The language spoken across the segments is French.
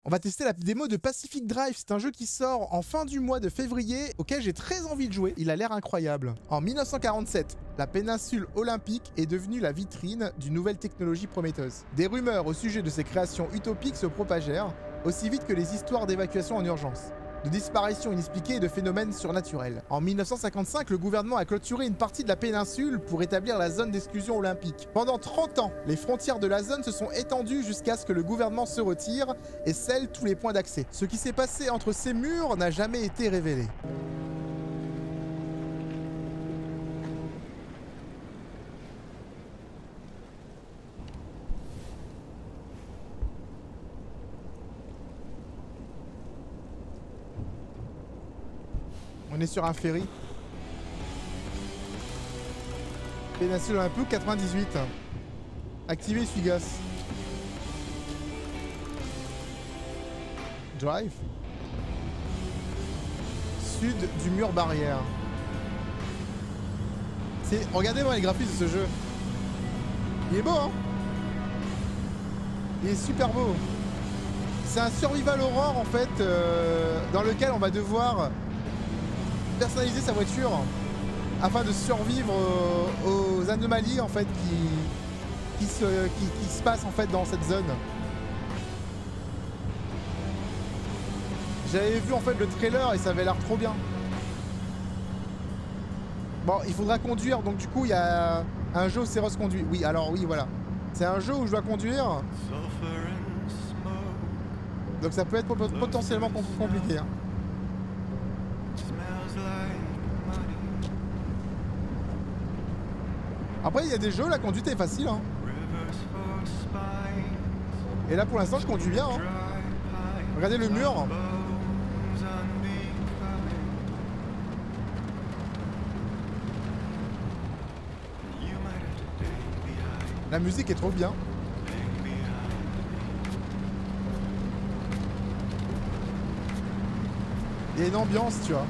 On va tester la démo de Pacific Drive. C'est un jeu qui sort en fin du mois de février, auquel j'ai très envie de jouer. Il a l'air incroyable. En 1947, la péninsule olympique est devenue la vitrine d'une nouvelle technologie prometteuse. Des rumeurs au sujet de ces créations utopiques se propagèrent, aussi vite que les histoires d'évacuation en urgence, de disparitions inexpliquées et de phénomènes surnaturels. En 1955, le gouvernement a clôturé une partie de la péninsule pour établir la zone d'exclusion olympique. Pendant 30 ans, les frontières de la zone se sont étendues jusqu'à ce que le gouvernement se retire et scelle tous les points d'accès. Ce qui s'est passé entre ces murs n'a jamais été révélé. On est sur un ferry. Péninsule Olympique 98. Activer essuie-glace. Drive. Sud du mur barrière. Regardez-moi les graphismes de ce jeu. Il est beau, hein? Il est super beau. C'est un survival horror en fait, dans lequel on va devoir personnaliser sa voiture afin de survivre aux anomalies en fait qui se passent en fait dans cette zone. J'avais vu en fait le trailer et ça avait l'air trop bien. Bon, il faudra conduire, donc du coup il y a un jeu où Seros conduit. Oui, alors oui, voilà. C'est un jeu où je dois conduire. Donc ça peut être potentiellement compliqué. Hein. Après, il y a des jeux, la conduite est facile. Hein. Et là, pour l'instant, je conduis bien. Hein. Regardez le mur. La musique est trop bien. Il y a une ambiance, tu vois.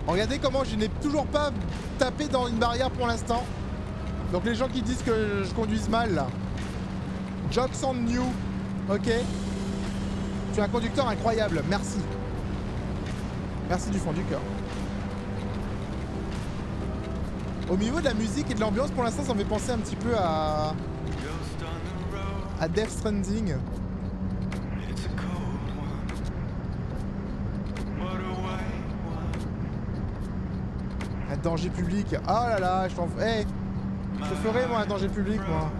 Regardez comment je n'ai toujours pas tapé dans une barrière pour l'instant. Donc les gens qui disent que je conduise mal là. Jokes on you. Ok. Tu es un conducteur incroyable. Merci. Merci du fond du cœur. Au niveau de la musique et de l'ambiance, pour l'instant, ça me fait penser un petit peu à Death Stranding. Un danger public. Oh là là, je t'en... Hey, je ferai moi un danger public, moi.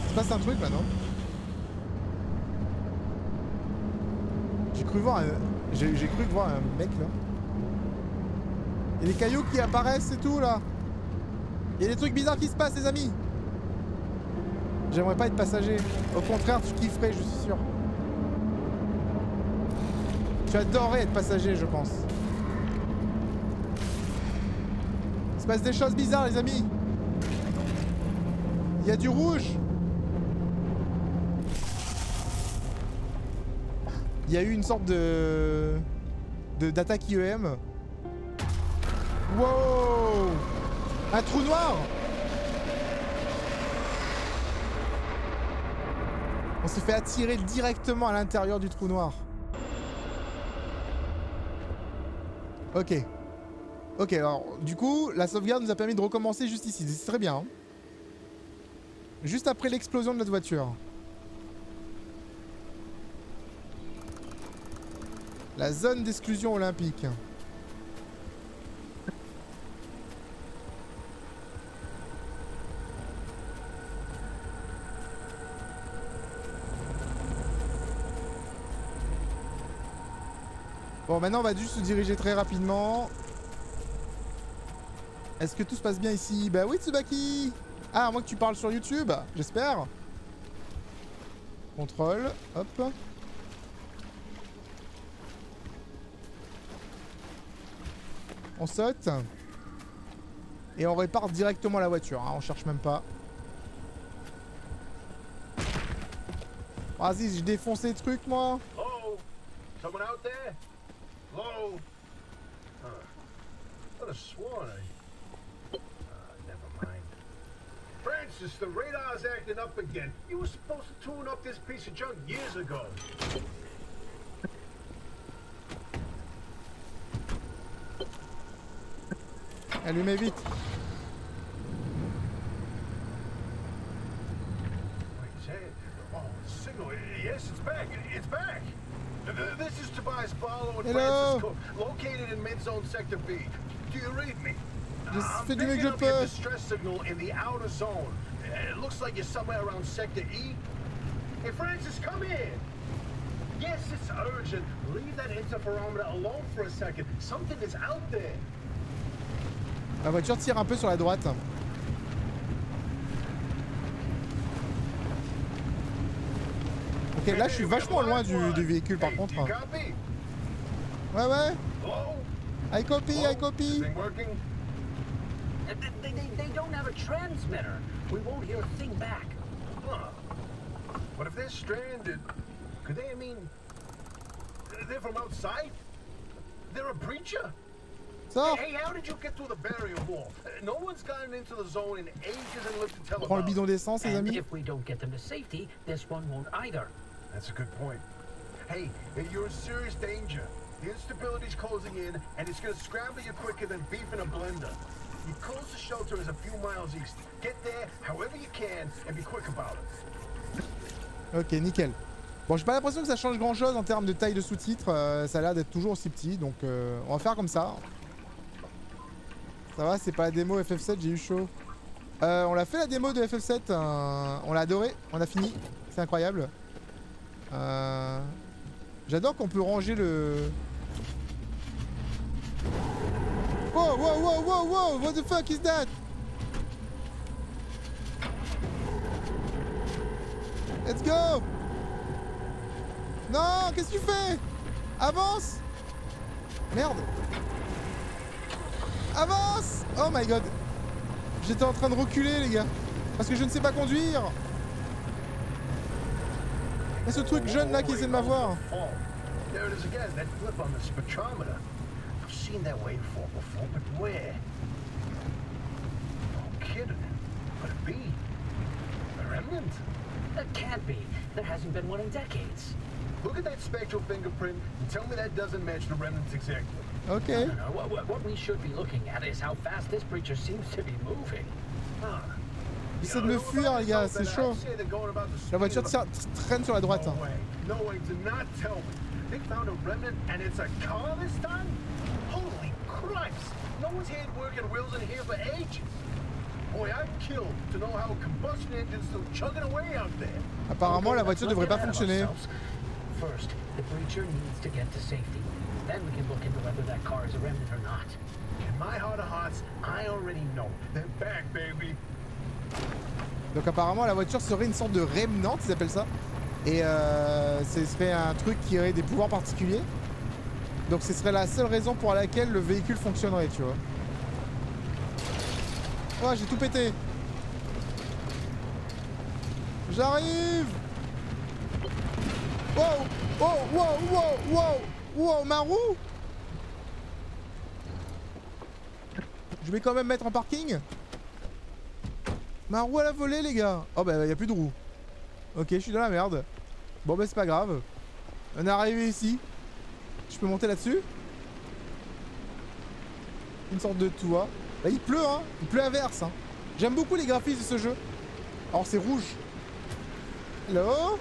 Il se passe un truc là, non? J'ai cru voir un mec là. Il y a des cailloux qui apparaissent et tout là. Il y a des trucs bizarres qui se passent les amis. J'aimerais pas être passager. Au contraire, tu kifferais, je suis sûr. Tu adorerais être passager, je pense. Il se passe des choses bizarres les amis. Il y a du rouge. Il y a eu une sorte d'attaque IEM. Wow! Un trou noir! On s'est fait attirer directement à l'intérieur du trou noir. Ok. Ok, alors, du coup, la sauvegarde nous a permis de recommencer juste ici. C'est très bien. Hein. Juste après l'explosion de notre voiture. La zone d'exclusion olympique. Bon, maintenant on va juste se diriger très rapidement. Est-ce que tout se passe bien ici? Bah oui, Tsubaki! Ah, à moins que tu parles sur YouTube, j'espère. Contrôle, hop. On saute. Et on répare directement la voiture, hein, on cherche même pas. Vas-y, je défonce les trucs, moi. Hello? Someone out there? Hello? What a swan. Never mind. Francis, the radar's acting up again. You were supposed to tune up this piece of junk years ago. Allumez vite. Yes, it's back. It's back. This is Tobias Barlow and Hello. Francis Cook, located in mid-zone sector B. Do you read me? Je fais du mieux que Picking je up your peux. distress signal in the outer zone. It looks like you're somewhere around sector E. Hey, Francis, come in. Yes, it's urgent. Leave that interferometer alone for a second. Something is out there. La voiture tire un peu sur la droite. Ok, là je suis vachement loin du véhicule par contre. Ouais, ouais. I copy, I copy. They don't have a transmitter. We won't hear a thing back. Huh. What if they're stranded? Could they, I mean, they're from outside? They're a breacher? Sors. Hey, how did you get through the barrier wall? No one's gotten into the zone in ages and lived to tell Prends le about bidon it. d'essence, les And amis. if we don't get them to safety, this one won't either. That's a good point. Hey, you're in serious danger. The instability's closing in, and it's gonna scramble you quicker than beef in a blender. The closest shelter is a few miles east. Get there however you can, and be quick about it. Ok, nickel. Bon, j'ai pas l'impression que ça change grand chose en termes de taille de sous-titres. Ça a l'air d'être toujours aussi petit, donc on va faire comme ça. Ça va, c'est pas la démo FF7, j'ai eu chaud. On l'a fait la démo de FF7, on l'a adoré, on a fini, c'est incroyable. J'adore qu'on peut ranger le... Wow, wow, wow, wow, wow, what the fuck is that? Let's go! Non, qu'est-ce que tu fais? Avance! Merde! Avance! Oh my god! J'étais en train de reculer, les gars. Parce que je ne sais pas conduire. Et ce truc jeune là qui essaie de m'avoir. There it is again, that flip on the spectrometer. I've seen that waveform before, but where? No kidding. Could it be? A remnant? That can't be. There hasn't been one in decades. Look at that spectral fingerprint and tell me that doesn't match the remnants exactly. Ok. No, what we should be looking at is how fast this creature seems to be moving. Huh. Il essaie de me fuir, les gars, c'est chaud. La voiture traîne sur la droite. No way. No way. Do not tell me. They found a remnant and it's a car this time? Holy Christ! No one's had working wheels in here for ages. Boy, I'd kill to know how a combustion engine's still chugging away out there. Apparemment, la voiture devrait pas fonctionner. First, the breacher needs to get to safety. Then we can look into whether that car is a remnant or not. In my heart of hearts, I already know. They're back, baby. Donc apparemment, la voiture serait une sorte de remnant, ils appellent ça. Et ce serait un truc qui aurait des pouvoirs particuliers. Donc ce serait la seule raison pour laquelle le véhicule fonctionnerait, tu vois. Oh, j'ai tout pété. J'arrive. Wow, wow, wow, wow, wow, wow, ma roue. Je vais quand même mettre en parking. Ma roue elle a volé, les gars. Oh bah y a plus de roue. Ok, je suis dans la merde. Bon bah c'est pas grave. On est arrivé ici. Je peux monter là-dessus. Une sorte de toit. Là il pleut, hein. Il pleut à verse, hein. J'aime beaucoup les graphismes de ce jeu. Alors c'est rouge. Hello.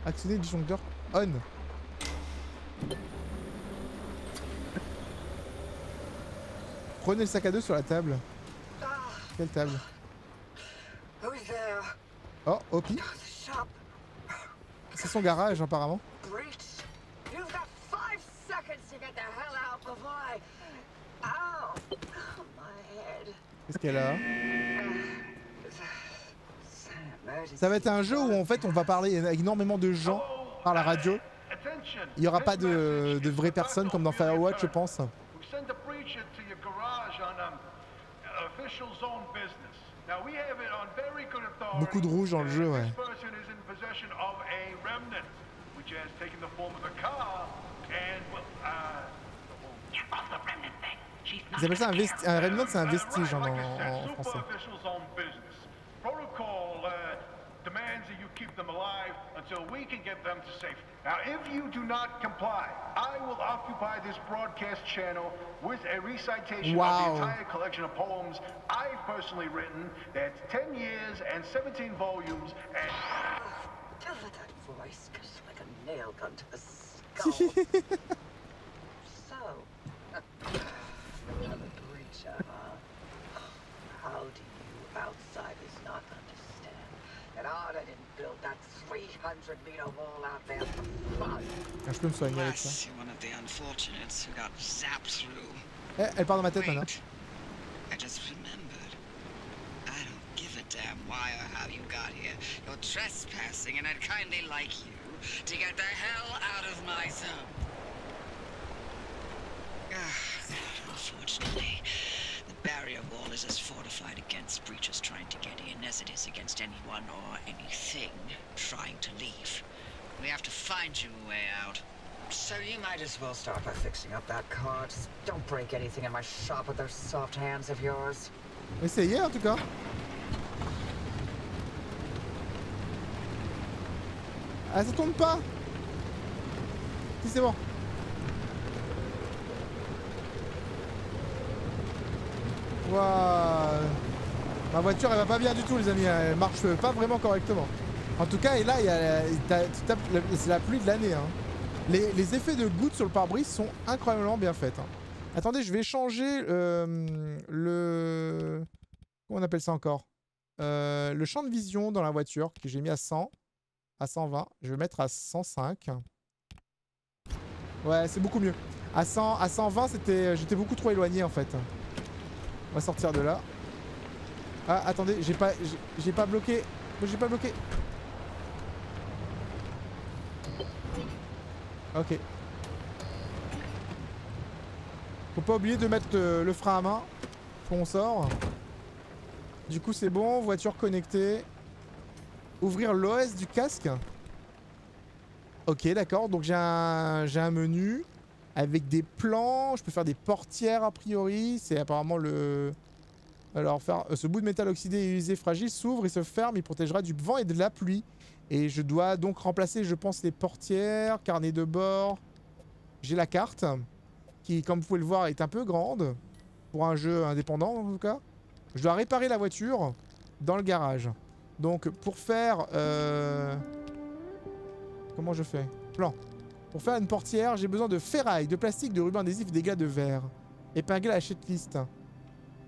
Actionner le disjoncteur on. Prenez le sac à dos sur la table. Quelle table? Oh, Hopi. C'est son garage apparemment. Qu'est-ce qu'elle a? Ça va être un jeu où en fait on va parler avec énormément de gens par la radio. Il n'y aura pas de vraies personnes comme dans Firewatch, je pense. Beaucoup de rouge dans le jeu, ouais. Ils appellent ça un remnant, c'est un vestige en français. Demands that you keep them alive until we can get them to safety. Now, if you do not comply, I will occupy this broadcast channel with a recitation of the entire collection of poems I've personally written. That's 10 years and 17 volumes and... Tell her that voice goes like a nail gun to the skull. So, another breacher, huh? How do you outsiders not understand that Arda didn't build that 300-meter wall out there for fun? Ah, je peux me soigner avec ça. One of the unfortunates who got zapped through. Eh, elle part dans ma tête maintenant. I just remembered. I don't give a damn why or how you got here. You're trespassing, and I'd kindly like you to get the hell out of my zone. Unfortunately, the barrier wall is as fortified against breaches trying to get in as it is against anyone or anything trying to leave. We have to find you a way out. So you might as well start by fixing up that car. Just don't break anything in my shop with those soft hands of yours. Essayez en tout cas. Ah, ça tourne pas. Si, c'est bon. Waouh. Ma voiture elle va pas bien du tout les amis, elle marche pas vraiment correctement. En tout cas, et là, c'est la pluie de l'année. Hein. Les effets de gouttes sur le pare-brise sont incroyablement bien faits. Hein. Attendez, je vais changer le... Comment on appelle ça encore? Le champ de vision dans la voiture que j'ai mis à 100, à 120. Je vais mettre à 105. Ouais, c'est beaucoup mieux. À 120, j'étais beaucoup trop éloigné en fait. On va sortir de là. Ah, attendez, j'ai pas bloqué. J'ai pas bloqué. Ok. Faut pas oublier de mettre le frein à main quand on sort. Du coup, c'est bon. Voiture connectée. Ouvrir l'OS du casque. Ok, d'accord. Donc j'ai un menu avec des plans. Je peux faire des portières a priori. C'est apparemment le... Alors, ce bout de métal oxydé et usé fragile s'ouvre et se ferme. Il protégera du vent et de la pluie. Et je dois donc remplacer, je pense, les portières, carnet de bord. J'ai la carte, qui, comme vous pouvez le voir, est un peu grande. Pour un jeu indépendant, en tout cas. Je dois réparer la voiture dans le garage. Donc, pour faire... Comment je fais? Plan. Pour faire une portière, j'ai besoin de ferraille, de plastique, de ruban adhésif, d'égas de verre. Épingler la checklist.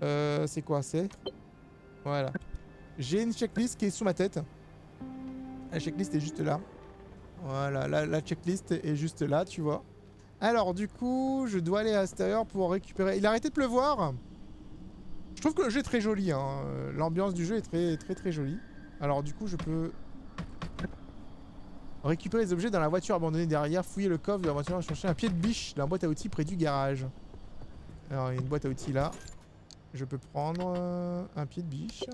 C'est quoi? C'est... Voilà. J'ai une checklist qui est sous ma tête. La checklist est juste là. Voilà, la checklist est juste là, tu vois. Alors, du coup, je dois aller à l'extérieur pour récupérer... Il a arrêté de pleuvoir. Je trouve que le jeu est très joli. Hein. L'ambiance du jeu est très jolie. Alors, du coup, je peux... récupérer les objets dans la voiture abandonnée derrière, fouiller le coffre de la voiture, chercher un pied de biche dans la boîte à outils près du garage. Alors, il y a une boîte à outils là. Je peux prendre un pied de biche.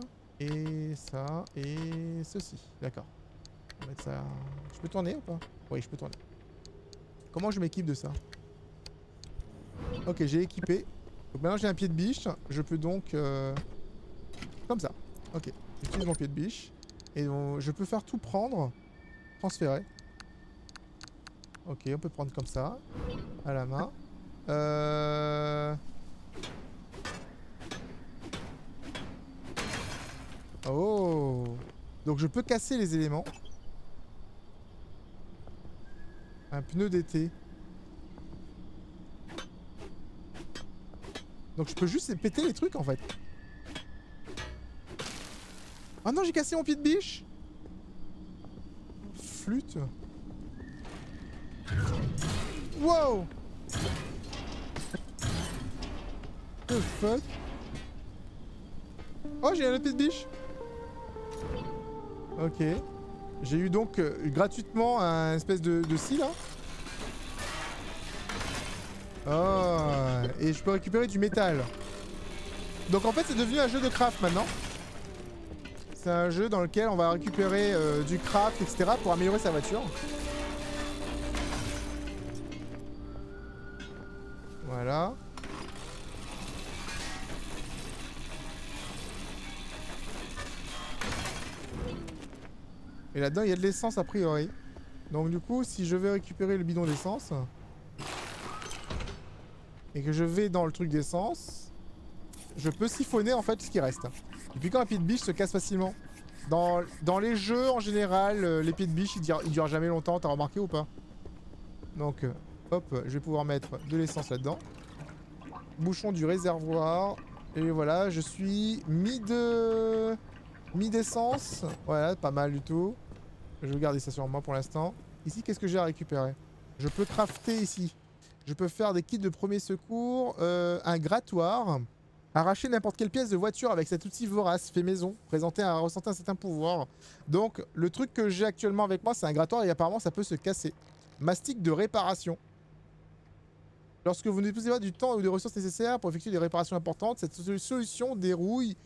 Et ça, et ceci. D'accord. On va mettre ça... Je peux tourner ou pas? Oui, je peux tourner. Comment je m'équipe de ça? Ok, j'ai équipé. Donc maintenant j'ai un pied de biche. Je peux donc... Comme ça. Ok. J'utilise mon pied de biche. Et donc, je peux faire tout prendre. Transférer. Ok, on peut prendre comme ça. À la main. Oh! Donc je peux casser les éléments. Un pneu d'été. Donc je peux juste péter les trucs en fait. Oh non, j'ai cassé mon pied de biche! Flûte. Wow! The fuck? Oh, j'ai un épée de biche. Ok. J'ai eu donc gratuitement un espèce de scie là. Oh, et je peux récupérer du métal. Donc en fait c'est devenu un jeu de craft maintenant. C'est un jeu dans lequel on va récupérer du craft, etc. pour améliorer sa voiture. Voilà. Et là-dedans il y a de l'essence a priori. Donc du coup si je vais récupérer le bidon d'essence et que je vais dans le truc d'essence, je peux siphonner en fait ce qui reste. Et puis quand un pied de biche se casse facilement. Dans les jeux en général, les pieds de biche ils durent jamais longtemps, t'as remarqué ou pas? Donc hop, je vais pouvoir mettre de l'essence là-dedans. Bouchon du réservoir. Et voilà, je suis mis d'essence. Voilà, pas mal du tout. Je vais garder ça sur moi pour l'instant. Ici, qu'est-ce que j'ai à récupérer? Je peux crafter ici. Je peux faire des kits de premier secours. Un grattoir. Arracher n'importe quelle pièce de voiture avec cet outil vorace fait maison. Ressentir un certain pouvoir. Donc, le truc que j'ai actuellement avec moi, c'est un grattoir et apparemment, ça peut se casser. Mastic de réparation. Lorsque vous ne disposez pas du temps ou des ressources nécessaires pour effectuer des réparations importantes, cette solution débrouille,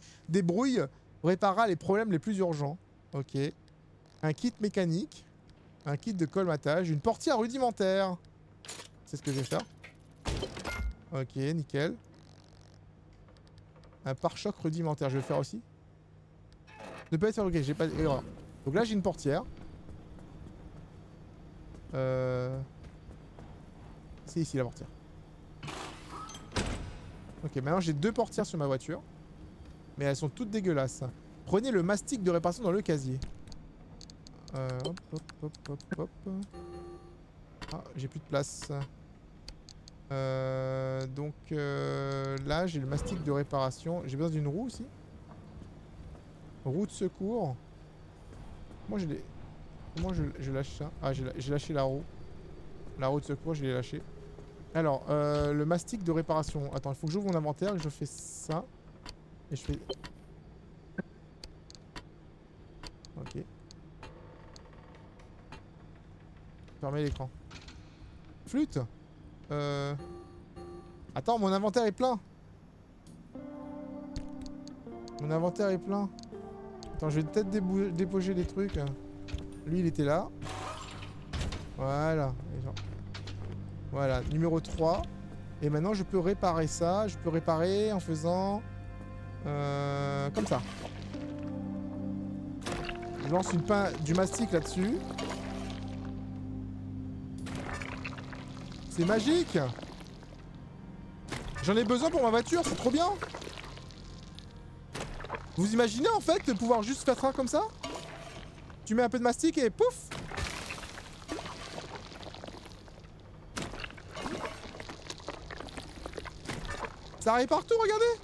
réparera les problèmes les plus urgents. Ok. Un kit mécanique. Un kit de colmatage. Une portière rudimentaire. C'est ce que je vais faire. Ok, nickel. Un pare-choc rudimentaire, je vais le faire aussi. Ne peut être fait, ok, j'ai pas d'erreur. Donc là j'ai une portière. C'est ici la portière. Ok, maintenant j'ai 2 portières sur ma voiture. Mais elles sont toutes dégueulasses. Prenez le mastic de réparation dans le casier. Hop, hop, hop, hop, hop. Ah, j'ai plus de place. Donc là j'ai le mastic de réparation. J'ai besoin d'une roue aussi. Roue de secours. Moi je l'ai. Comment je lâche ça? Ah, j'ai lâché la roue. La roue de secours, je l'ai lâchée. Alors, le mastic de réparation. Attends, il faut que j'ouvre mon inventaire et je fais ça. Et je fais... Ok. Fermez l'écran. Flûte. Attends, mon inventaire est plein. Mon inventaire est plein. Attends, je vais peut-être déposer les trucs. Lui, il était là. Voilà. Voilà, numéro 3. Et maintenant, je peux réparer ça. Je peux réparer en faisant... comme ça. Je lance du mastic là-dessus. C'est magique. J'en ai besoin pour ma voiture, c'est trop bien. Vous imaginez en fait de pouvoir juste faire ça comme ça? Tu mets un peu de mastic et pouf. Ça arrive partout, regardez.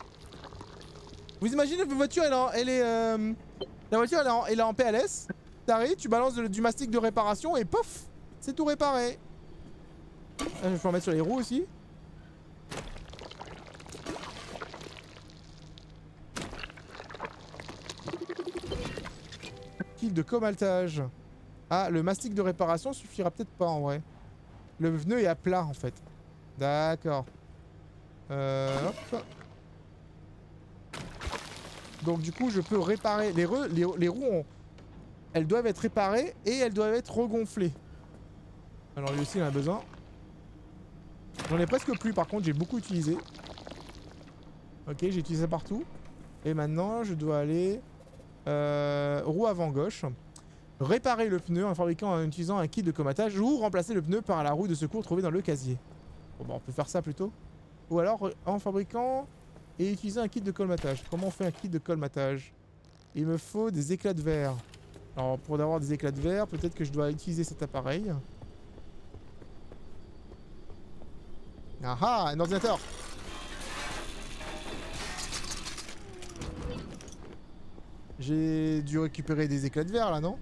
Vous imaginez votre voiture, la voiture elle est en PLS. T'arrives, tu balances du mastic de réparation et pouf, c'est tout réparé. Je vais en mettre sur les roues aussi. Kit de colmatage. Ah, le mastic de réparation suffira peut-être pas en vrai. Le pneu est à plat en fait. D'accord. Hop. Donc du coup je peux réparer les roues elles doivent être réparées et elles doivent être regonflées. Alors lui aussi il en a besoin. J'en ai presque plus par contre, j'ai beaucoup utilisé. Ok, j'ai utilisé ça partout. Et maintenant je dois aller roue avant gauche. Réparer le pneu en utilisant un kit de colmatage ou remplacer le pneu par la roue de secours trouvée dans le casier. Bon bah on peut faire ça plutôt. Ou alors en fabriquant et utiliser un kit de colmatage. Comment on fait un kit de colmatage? Il me faut des éclats de verre. Alors pour avoir des éclats de verre, peut-être que je dois utiliser cet appareil. Ah ah, un ordinateur. J'ai dû récupérer des éclats de verre là, non?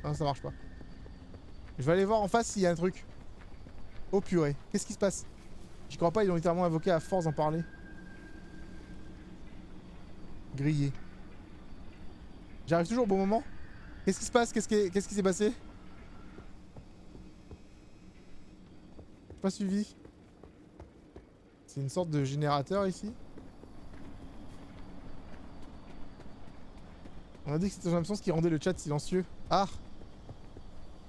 Non, ça marche pas. Je vais aller voir en face s'il y a un truc. Oh purée, qu'est-ce qui se passe? J'y crois pas, ils ont littéralement invoqué à force d'en parler. Grillé. J'arrive toujours au bon moment? Qu'est-ce qui se passe? Qu'est-ce qui s'est passé? J'ai pas suivi. C'est une sorte de générateur ici. On a dit que c'était une absence qui rendait le chat silencieux. Ah!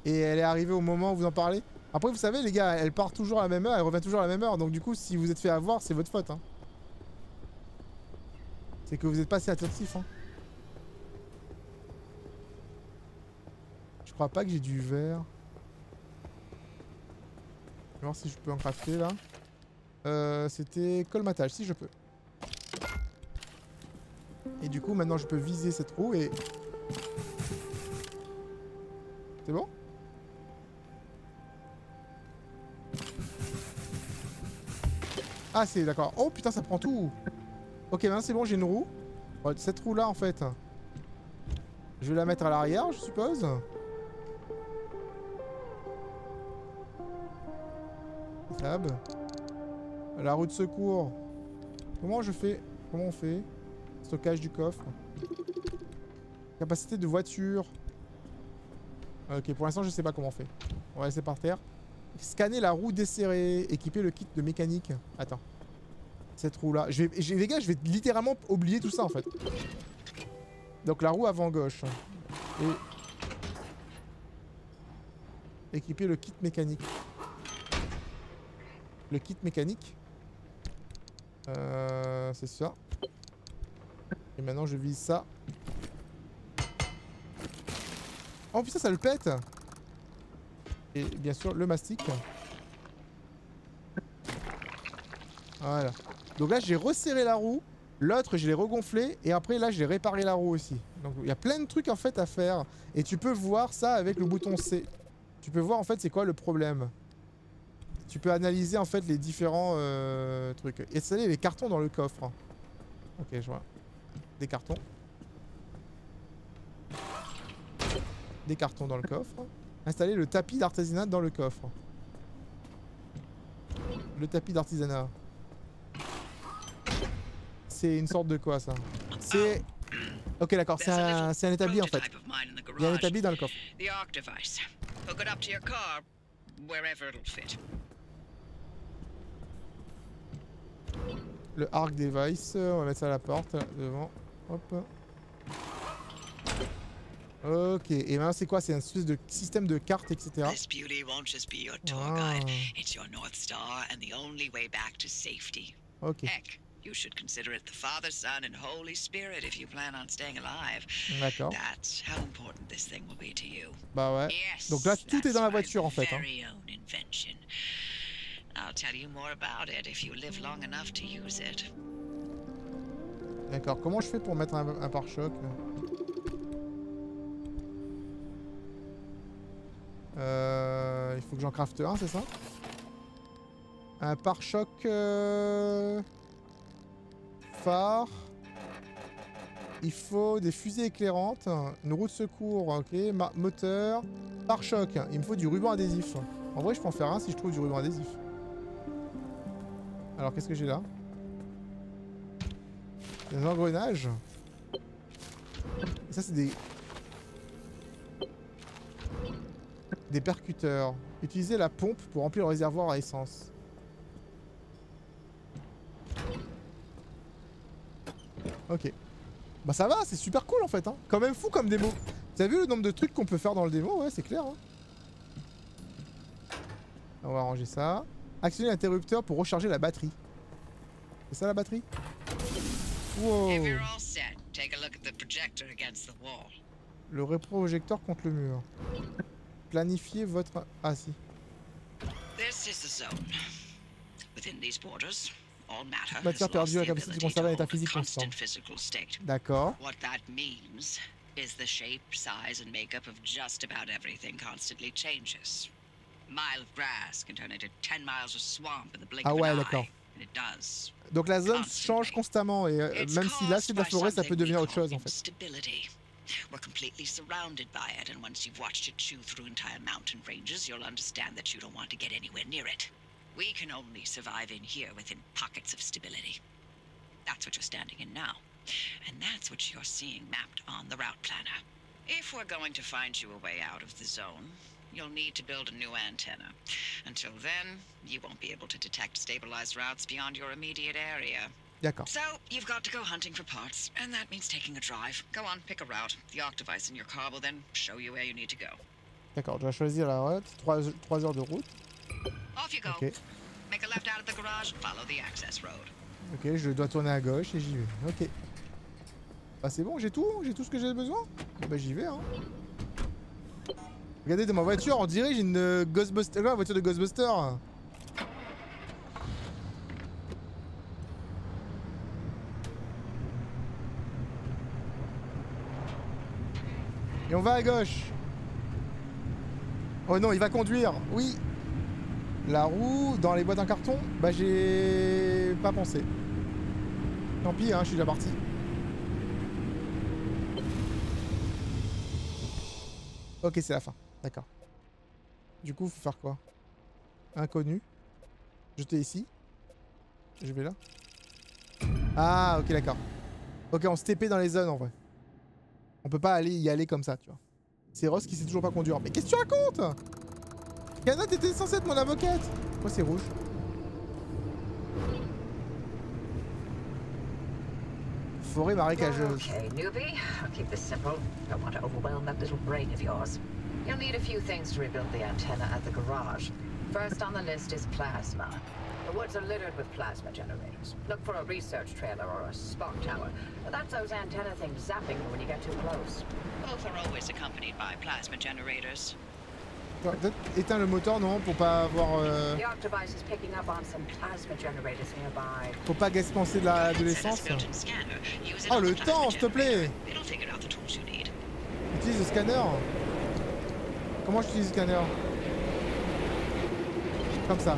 Et elle est arrivée au moment où vous en parlez? Après, vous savez, les gars, elle part toujours à la même heure, elle revient toujours à la même heure. Donc, du coup, si vous êtes fait avoir, c'est votre faute. Hein. C'est que vous êtes pas assez attentif. Hein. Je crois pas que j'ai du verre. Je vais voir si je peux en crafter là. C'était colmatage, si je peux. Et du coup, maintenant, je peux viser cette roue et... C'est bon? Ah, c'est d'accord. Oh putain, ça prend tout. Ok, maintenant c'est bon, j'ai une roue. Bon, cette roue là, en fait, je vais la mettre à l'arrière, je suppose. Tab. La roue de secours. Comment je fais? Comment on fait? Stockage du coffre. Capacité de voiture. Ok, pour l'instant, je sais pas comment on fait. On va laisser par terre. Scanner la roue desserrée. Équiper le kit de mécanique. Attends. Cette roue là. Les gars, je vais littéralement oublier tout ça en fait. Donc la roue avant gauche. Et... équiper le kit mécanique. Le kit mécanique. C'est ça. Et maintenant je vise ça. Oh putain, ça le pète. Et bien sûr le mastic. Voilà. Donc là j'ai resserré la roue. L'autre je l'ai regonflé. Et après là j'ai réparé la roue aussi. Donc il y a plein de trucs en fait à faire. Et tu peux voir ça avec le bouton C. Tu peux voir en fait c'est quoi le problème. Tu peux analyser en fait les différents trucs. Installer les cartons dans le coffre. Ok, je vois. Des cartons. Des cartons dans le coffre. Installer le tapis d'artisanat dans le coffre. Le tapis d'artisanat. C'est une sorte de quoi ça? C'est... Ok d'accord, c'est un établi en fait. Il y a un établi dans le coffre. Le arc device, on va mettre ça à la porte, là, devant. Hop. Ok, et maintenant c'est quoi? C'est un espèce de système de cartes, etc. Ah. Ok. You should consider it the Father, Son, and Holy Spirit if you plan on staying alive. D'accord. That's how important this thing will be to you. Bah ouais. Yes, donc là, tout est dans la voiture en fait. Hein. I'll tell you more about it if you live long enough to use it. D'accord. Comment je fais pour mettre un pare-choc? Il faut que j'en crafte un, c'est ça? Un pare-choc... phare. Il faut des fusées éclairantes, une roue de secours, ok, moteur, pare-choc. Il me faut du ruban adhésif. En vrai, je peux en faire un si je trouve du ruban adhésif. Alors, qu'est-ce que j'ai là? Des engrenages. Et ça, c'est des percuteurs. Utiliser la pompe pour remplir le réservoir à essence. Ok. Bah ça va, c'est super cool en fait. Hein. Quand même fou comme démo. Vous avez vu le nombre de trucs qu'on peut faire dans le démo? Ouais, c'est clair. Hein. On va ranger ça. Actionner l'interrupteur pour recharger la batterie. C'est ça la batterie? Wow. Le réprojecteur contre le mur. Planifiez votre... Ah si. Matière perdue à la capacité de conserver un état physique constant. D'accord. Is the shape, size, and makeup of just about everything constantly changes. Mile of grass can turn into 10 miles of swamp in the blink of an eye. And it does. Donc la zone change constamment et même si là c'est de la forêt, ça peut devenir autre chose en fait. We're completely surrounded by it, and once you've watched it chew through entire mountain ranges, you'll understand that you don't want to get anywhere near it. We can only survive in here within pockets of stability. That's what you're standing in now. And that's what you're seeing mapped on the route planner. If we're going to find you a way out of the zone, you'll need to build a new antenna. Until then, you won't be able to detect stabilized routes beyond your immediate area. D'accord. So, you've got to go hunting for parts, and that means taking a drive. Go on, pick a route. The arc device in your car will then show you where you need to go. D'accord, je vais choisir la route. 3 heures de route. Off you go. Ok. Make a left out of the garage and follow the access road. Ok, je dois tourner à gauche et j'y vais. Ok. Bah c'est bon, j'ai tout ce que j'ai besoin. Bah j'y vais hein. Regardez dans ma voiture, on dirait j'ai une Ghostbuster, la voiture de Ghostbuster. Et on va à gauche. Oh non, il va conduire. Oui. La roue dans les boîtes en carton. Bah j'ai pas pensé. Tant pis, hein, je suis déjà parti. Ok, c'est la fin. D'accord. Du coup, faut faire quoi? Inconnu. Jeter ici. Je vais là. Ah, ok, d'accord. Ok, on se TP dans les zones en vrai. On peut pas y aller comme ça, tu vois. C'est Ross qui sait toujours pas conduire. Mais qu'est-ce que tu racontes? Kana, t'étais censé être mon avocate. Pourquoi c'est rouge? Forêt marécageuse. Okay, newbie. I'll keep this simple. Don't want to overwhelm that little brain of yours. You'll need a few things to rebuild the antenna at the garage. First on the list is plasma. The woods are littered with plasma generators. Look for a research trailer or a spark tower. That's those antenna things zapping you when you get too close. Both are always accompanied by plasma generators. Peut-être éteins le moteur, non, pour pas avoir. The arc device is picking up on some plasma generators nearby. Faut pas gaspiller de l'essence. Oh le temps, s'il te plaît. Utilise le scanner. Comment j'utilise le scanner? Comme ça.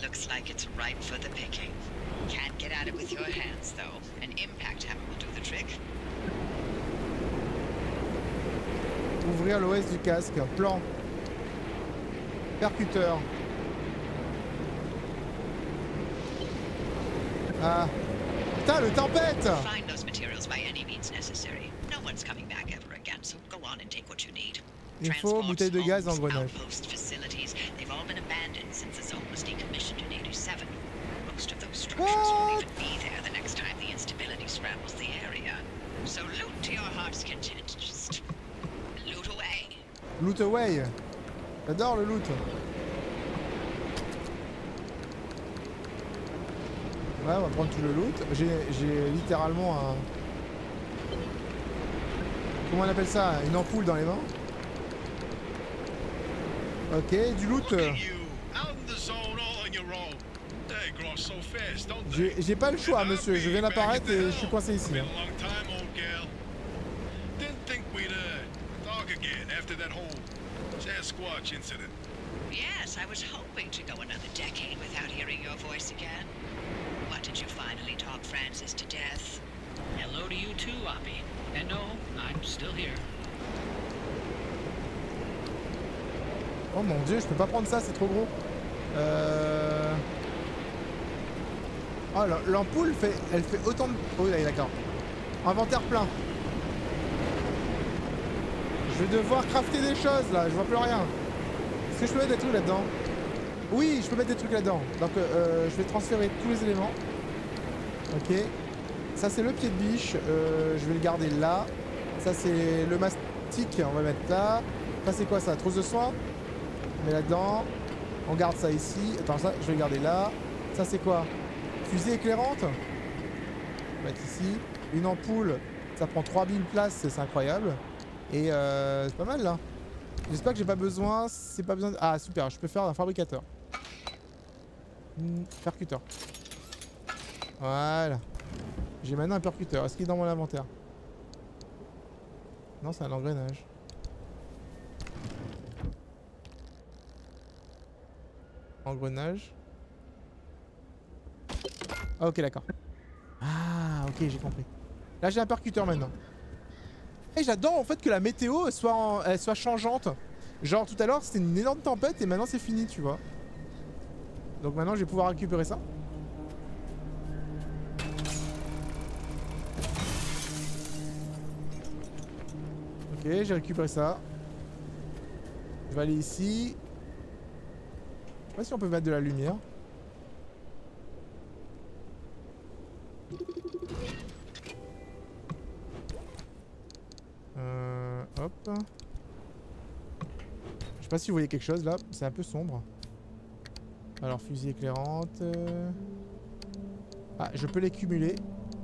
Looks like it's ripe for the picking. Can't get at it with your hands though. An impact hammer will do the trick. Ouvrir l'OS du casque. Plan. Percuteur. Ah. Putain, le tempête! Find those materials by any means necessary. No one's coming back ever again, so go on and take what you need. Il faut bouteille de gaz, engrenage. Outpost facilities, they've all been abandoned since the zone was decommissioned in 87. Most of those structures won't even be there the next time the instability scrambles the area. So loot to your heart's content. Just loot away. Loot away. J'adore le loot. Ouais, on va prendre tout le loot. J'ai littéralement un... Comment on appelle ça? Une ampoule dans les mains. Ok, du loot. J'ai pas le choix, monsieur. Je viens d'apparaître et je suis coincé ici. Hein. Yes, I was hoping to go another decade without hearing your voice again. What, did you finally talk Francis to death? Hello to you too, Oppie. And no, I'm still here. Oh mon dieu, je peux pas prendre ça, c'est trop gros. Oh, l'ampoule elle fait autant de... Oh là, d'accord. Inventaire plein. Je vais devoir crafter des choses là, je vois plus rien. Est-ce que je peux mettre des trucs là-dedans? Oui, je peux mettre des trucs là-dedans. Donc je vais transférer tous les éléments. Ok. Ça c'est le pied de biche, je vais le garder là. Ça c'est le mastic, on va le mettre là. Ça c'est quoi ça? Trousse de soin? On met là-dedans. On garde ça ici. Attends, ça je vais le garder là. Ça c'est quoi? Fusée éclairante? On va mettre ici. Une ampoule, ça prend 3000 places, c'est incroyable. Et c'est pas mal là. J'espère que j'ai pas besoin. C'est pas besoin de... Ah super, je peux faire un fabricateur. Percuteur. Voilà. J'ai maintenant un percuteur. Est-ce qu'il est dans mon inventaire? Non, c'est un engrenage. Engrenage. Ah, ok, d'accord. Ah, ok, j'ai compris. Là, j'ai un percuteur maintenant. Et j'adore en fait que la météo elle soit changeante. Genre tout à l'heure c'était une énorme tempête et maintenant c'est fini, tu vois. Donc maintenant je vais pouvoir récupérer ça. Ok, j'ai récupéré ça. Je vais aller ici. Je sais pas si on peut mettre de la lumière. Hop. Je sais pas si vous voyez quelque chose là, c'est un peu sombre. Alors fusil éclairante. Ah, je peux les cumuler.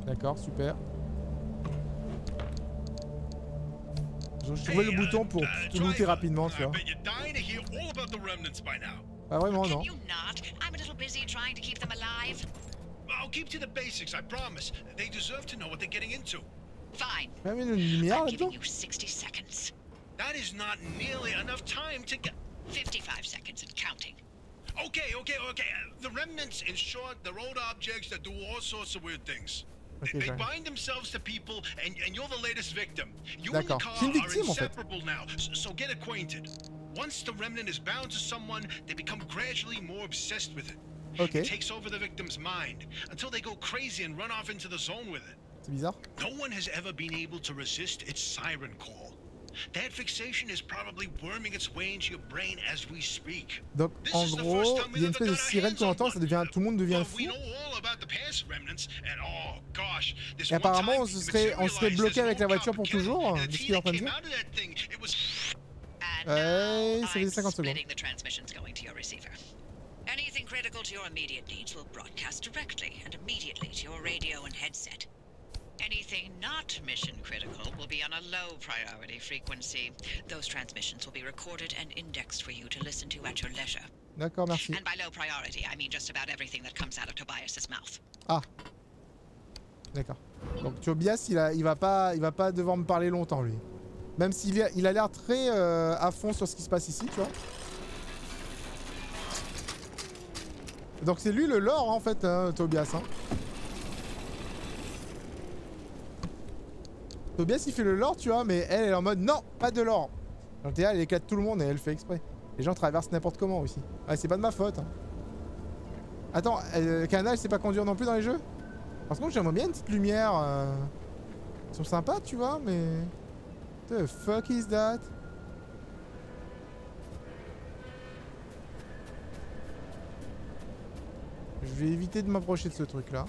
D'accord, super. Je trouvais le bouton pour te looter rapidement, tu vois. Pas vraiment, non. Fine. Même une lumière I'm là-dedans. giving you 60 seconds. That is not nearly enough time to get... 55 seconds and counting. Okay. The remnants, in short, they're old objects that do all sorts of weird things. Okay, They sorry. bind themselves to people, and you're the latest victim. You and the D'accord. car Je suis une are victime en fait. inseparable now, so get acquainted. Once the remnant is bound to someone, they become gradually more obsessed with it. Ok. It takes over the victim's mind, until they go crazy and run off into the zone with it. C'est bizarre. No one has ever been able to resist its siren call. That fixation is probably worming its way into your brain as we speak. Donc en gros, il y a une espèce de sirène qu'on entend, ça devient, tout le monde devient fou. Et apparemment on serait bloqué avec la voiture pour toujours, de ce qu'il est en train de dire. And now ça fait I'm 50 secondes. splitting the transmissions going to your receiver. Anything critical to your immediate needs will broadcast directly and immediately to your radio and headset. Anything not mission critical will be on a low priority frequency. Those transmissions will be recorded and indexed for you to listen to at your leisure. D'accord, merci. And by low priority, I mean just about everything that comes out of Tobias's mouth. Ah. D'accord. Donc Tobias, il va pas devoir me parler longtemps lui. Même s'il il a l'air très à fond sur ce qui se passe ici, tu vois. Donc c'est lui le lore en fait, hein, Tobias. Hein. Tobias il fait le lore, tu vois, mais elle est en mode non, pas de lore. Donc elle éclate tout le monde et elle fait exprès. Les gens traversent n'importe comment aussi. Ah, c'est pas de ma faute. Hein. Attends, Kana, elle sait pas conduire non plus dans les jeux? Par contre, j'aimerais bien une petite lumière. Ils sont sympas, tu vois, mais... The fuck is that? Je vais éviter de m'approcher de ce truc-là.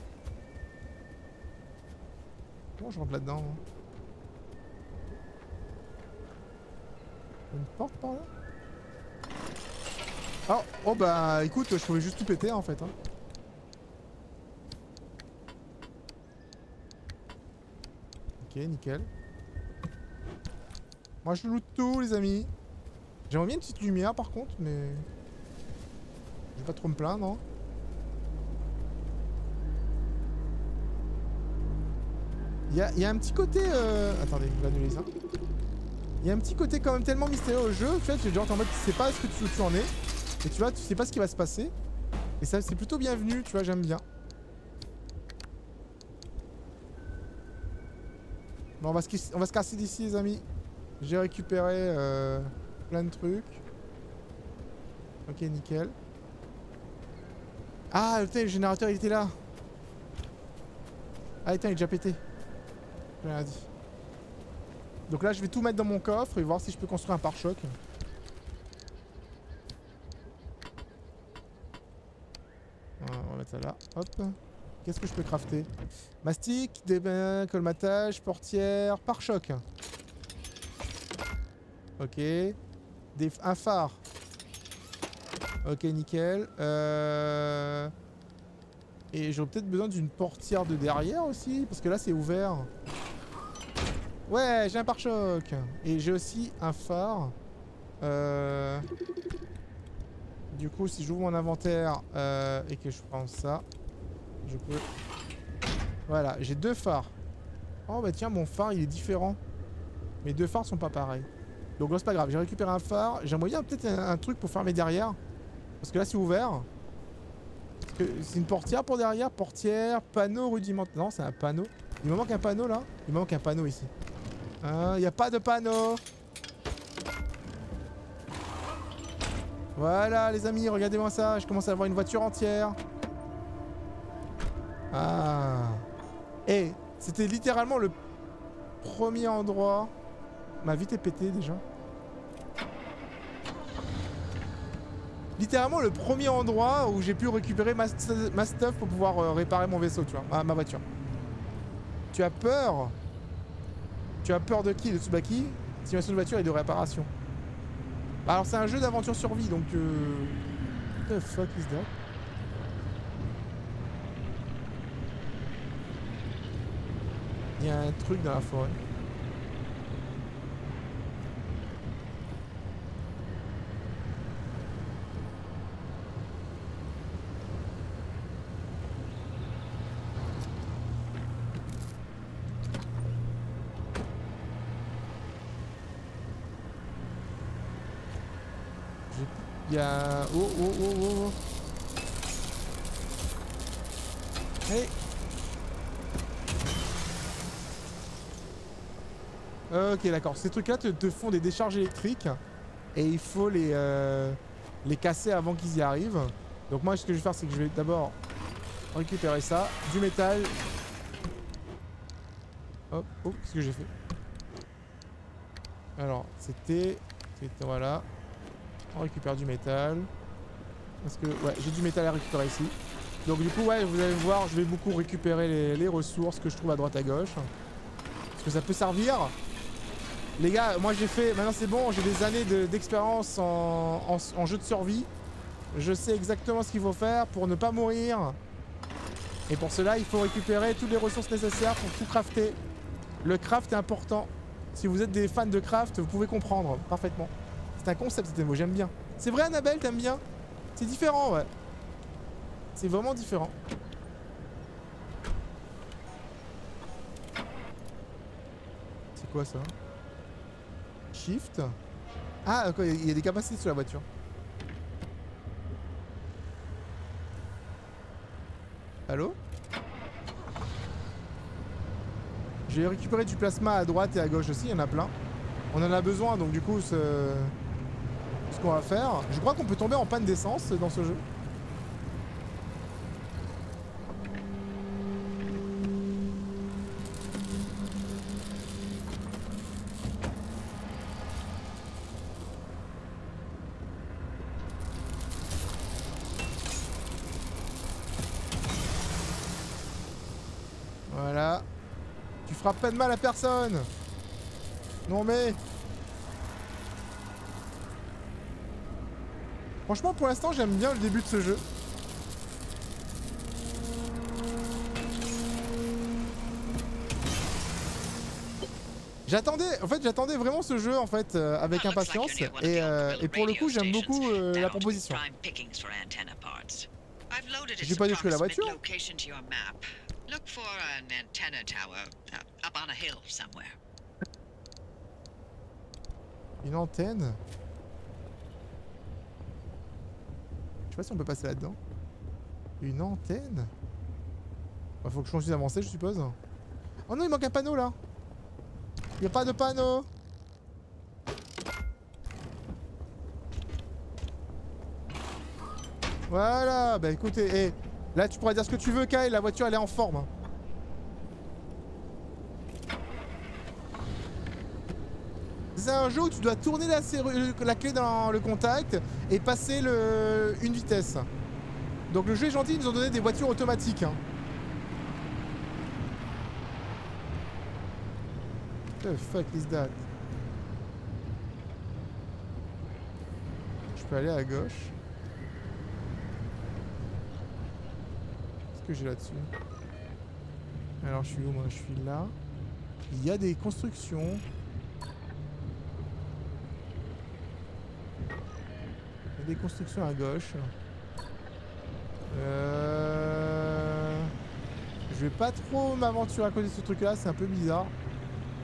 Comment je rentre là-dedans? Hein? Une porte par là? Oh bah écoute, je pouvais juste tout péter en fait. Hein. Ok, nickel. Moi je loot tout les amis. J'aimerais bien une petite lumière par contre, mais... Je vais pas trop me plaindre, non? Il y a un petit côté... Attendez, je vais annuler ça. Il y a un petit côté quand même tellement mystérieux au jeu. Tu vois, tu es genre en mode tu sais pas ce que tu en es. Et tu vois, tu sais pas ce qui va se passer. Et ça, c'est plutôt bienvenu, tu vois, j'aime bien. Bon, on va se casser d'ici, les amis. J'ai récupéré plein de trucs. Ok, nickel. Ah, putain, le générateur, il était là. Ah, putain, il est déjà pété. J'ai rien dit. Donc là, je vais tout mettre dans mon coffre et voir si je peux construire un pare-choc. On va mettre ça là. Hop. Qu'est-ce que je peux crafter? Mastic, colmatage, portière, pare-choc. Ok. Un phare. Ok, nickel. Et j'aurais peut-être besoin d'une portière de derrière aussi, parce que là c'est ouvert. Ouais, j'ai un pare-choc. Et j'ai aussi un phare. Du coup, si j'ouvre mon inventaire et que je prends ça, je peux... Voilà, j'ai deux phares. Oh bah tiens, mon phare il est différent. Mes deux phares sont pas pareils. Donc là c'est pas grave, j'ai récupéré un phare. J'aimerais bien peut-être un truc pour fermer derrière. Parce que là c'est ouvert. C'est une portière pour derrière. Portière, panneau rudimentaire. Non, c'est un panneau. Il me manque un panneau là. Il me manque un panneau ici. Y a pas de panneau. Voilà les amis, regardez-moi ça. Je commence à avoir une voiture entière. Ah. Et c'était littéralement le premier endroit. Ma vie est pétée déjà. Littéralement le premier endroit où j'ai pu récupérer ma stuff pour pouvoir réparer mon vaisseau, tu vois, ma voiture. Tu as peur? Tu as peur de qui? De Tsubaki? Simulation de voiture et de réparation. Alors c'est un jeu d'aventure survie donc What the fuck is that? Il y a un truc dans la forêt. Il y a... Oh. Hey. Ok, d'accord. Ces trucs-là te font des décharges électriques. Et il faut les casser avant qu'ils y arrivent. Donc moi, ce que je vais faire, c'est que je vais d'abord récupérer ça. Du métal. Hop. Oh, qu'est-ce que j'ai fait? Alors, c'était... Voilà. On récupère du métal. Parce que, ouais, j'ai du métal à récupérer ici. Donc du coup, ouais, vous allez voir, je vais beaucoup récupérer les ressources que je trouve à droite à gauche. Parce que ça peut servir. Les gars, moi j'ai fait... Maintenant c'est bon, j'ai des années d'expérience en jeu de survie. Je sais exactement ce qu'il faut faire pour ne pas mourir. Et pour cela, il faut récupérer toutes les ressources nécessaires pour tout crafter. Le craft est important. Si vous êtes des fans de craft, vous pouvez comprendre parfaitement. C'est un concept, c'était beau, j'aime bien. C'est vrai, Annabelle, t'aimes bien? C'est différent, ouais. C'est vraiment différent. C'est quoi ça? Shift. Ah, d'accord, il y a des capacités sur la voiture. Allô? J'ai récupéré du plasma à droite et à gauche aussi, il y en a plein. On en a besoin, donc du coup, ce qu'on va faire... Je crois qu'on peut tomber en panne d'essence dans ce jeu. Voilà. Tu feras pas de mal à personne. Non mais... Franchement, pour l'instant, j'aime bien le début de ce jeu. J'attendais vraiment ce jeu en fait avec impatience et pour le coup j'aime beaucoup la proposition. J'ai pas détruit la voiture. Une antenne. Je sais pas si on peut passer là-dedans. Une antenne. Bah, faut que je continue d'avancer, je suppose. Oh non, il manque un panneau là. Il n'y a pas de panneau. Voilà. Bah écoutez, là tu pourras dire ce que tu veux, Kai. La voiture elle est en forme. C'est un jeu où tu dois tourner la clé dans le contact et passer une vitesse. Donc le jeu est gentil, ils nous ont donné des voitures automatiques. Hein. What the fuck is that? Je peux aller à gauche. Qu'est-ce que j'ai là-dessus? Alors je suis où moi? Je suis là. Il y a des constructions. Il y a des constructions à gauche. Je vais pas trop m'aventurer à côté de ce truc là, c'est un peu bizarre.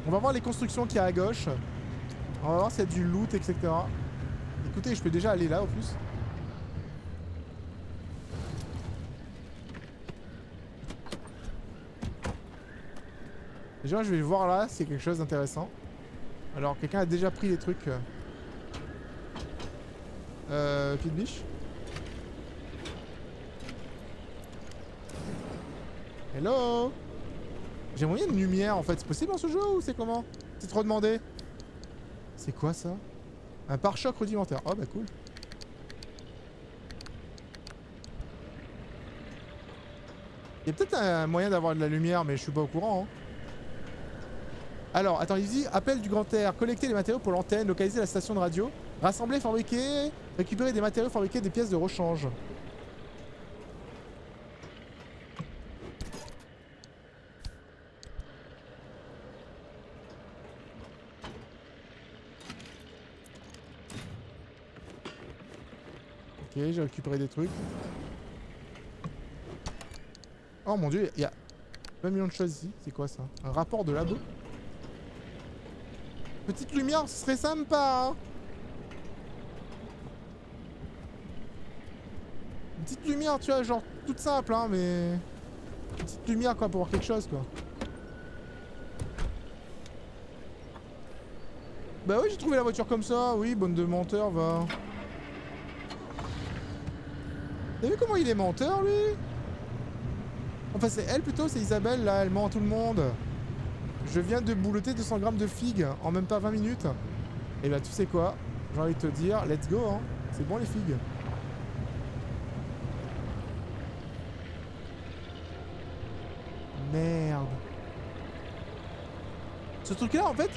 On va voir les constructions qu'il y a à gauche. On va voir s'il y a du loot, etc. Écoutez, je peux déjà aller là, au plus. Déjà, je vais voir là s'il y a quelque chose d'intéressant. Alors, quelqu'un a déjà pris les trucs. Pied de biche. Hello. J'aimerais bien une lumière en fait. C'est possible dans ce jeu ou c'est comment? C'est trop demandé. C'est quoi ça? Un pare-choc rudimentaire. Oh bah cool. Il y a peut-être un moyen d'avoir de la lumière, mais je suis pas au courant. Hein. Alors, attends, il dit appel du grand air, collecter les matériaux pour l'antenne, localiser la station de radio, rassembler, fabriquer, récupérer des matériaux, fabriquer des pièces de rechange. Ok, j'ai récupéré des trucs. Oh mon dieu, il y a 20 millions de choses ici. C'est quoi ça? Un rapport de labo? Petite lumière, ce serait sympa. Hein. Une petite lumière, tu vois, genre toute simple, hein, mais... Une petite lumière, quoi, pour voir quelque chose, quoi. Bah oui, j'ai trouvé la voiture comme ça. Oui, bonne de menteur, va. T'as vu comment il est menteur, lui? Enfin, c'est elle plutôt, c'est Isabelle, là, elle ment à tout le monde. Je viens de boulotter 200 grammes de figues en même pas 20 minutes. Et bah, tu sais quoi? J'ai envie de te dire, let's go, hein. C'est bon, les figues. Merde. Ce truc-là, en fait,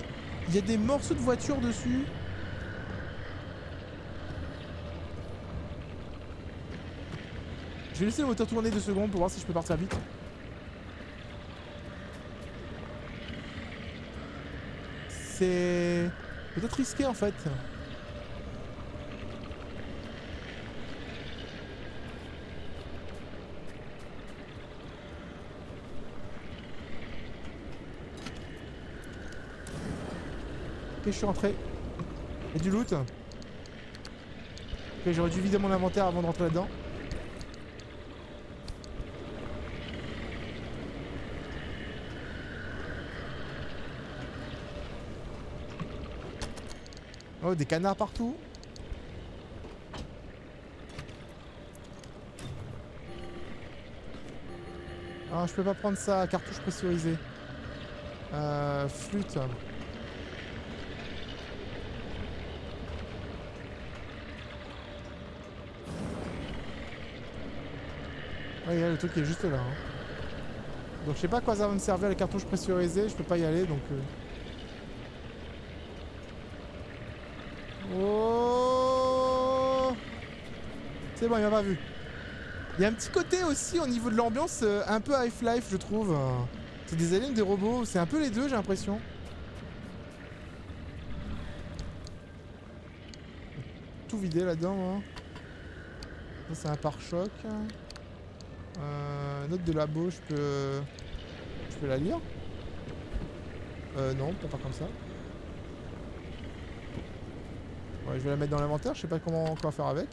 il y a des morceaux de voiture dessus. Je vais laisser le moteur tourner 2 secondes pour voir si je peux partir vite. C'est peut-être risqué en fait. Ok, je suis rentré. Il y a du loot. Ok, j'aurais dû vider mon inventaire avant de rentrer là-dedans. Oh, des canards partout. Ah, je peux pas prendre ça. Cartouche pressurisée. Flûte. Ouais, le truc est juste là. Hein. Donc je sais pas à quoi ça va me servir la cartouche pressurisée. Je peux pas y aller donc... Oh, c'est bon, il m'a pas vu. Il y a un petit côté aussi au niveau de l'ambiance un peu Half-Life, je trouve. C'est des aliens, des robots, c'est un peu les deux, j'ai l'impression. Tout vidé là-dedans. Hein. Ça, c'est un pare-choc. Note de labo, je peux la lire. Non, pas comme ça. Ouais, je vais la mettre dans l'inventaire, je sais pas comment quoi faire avec.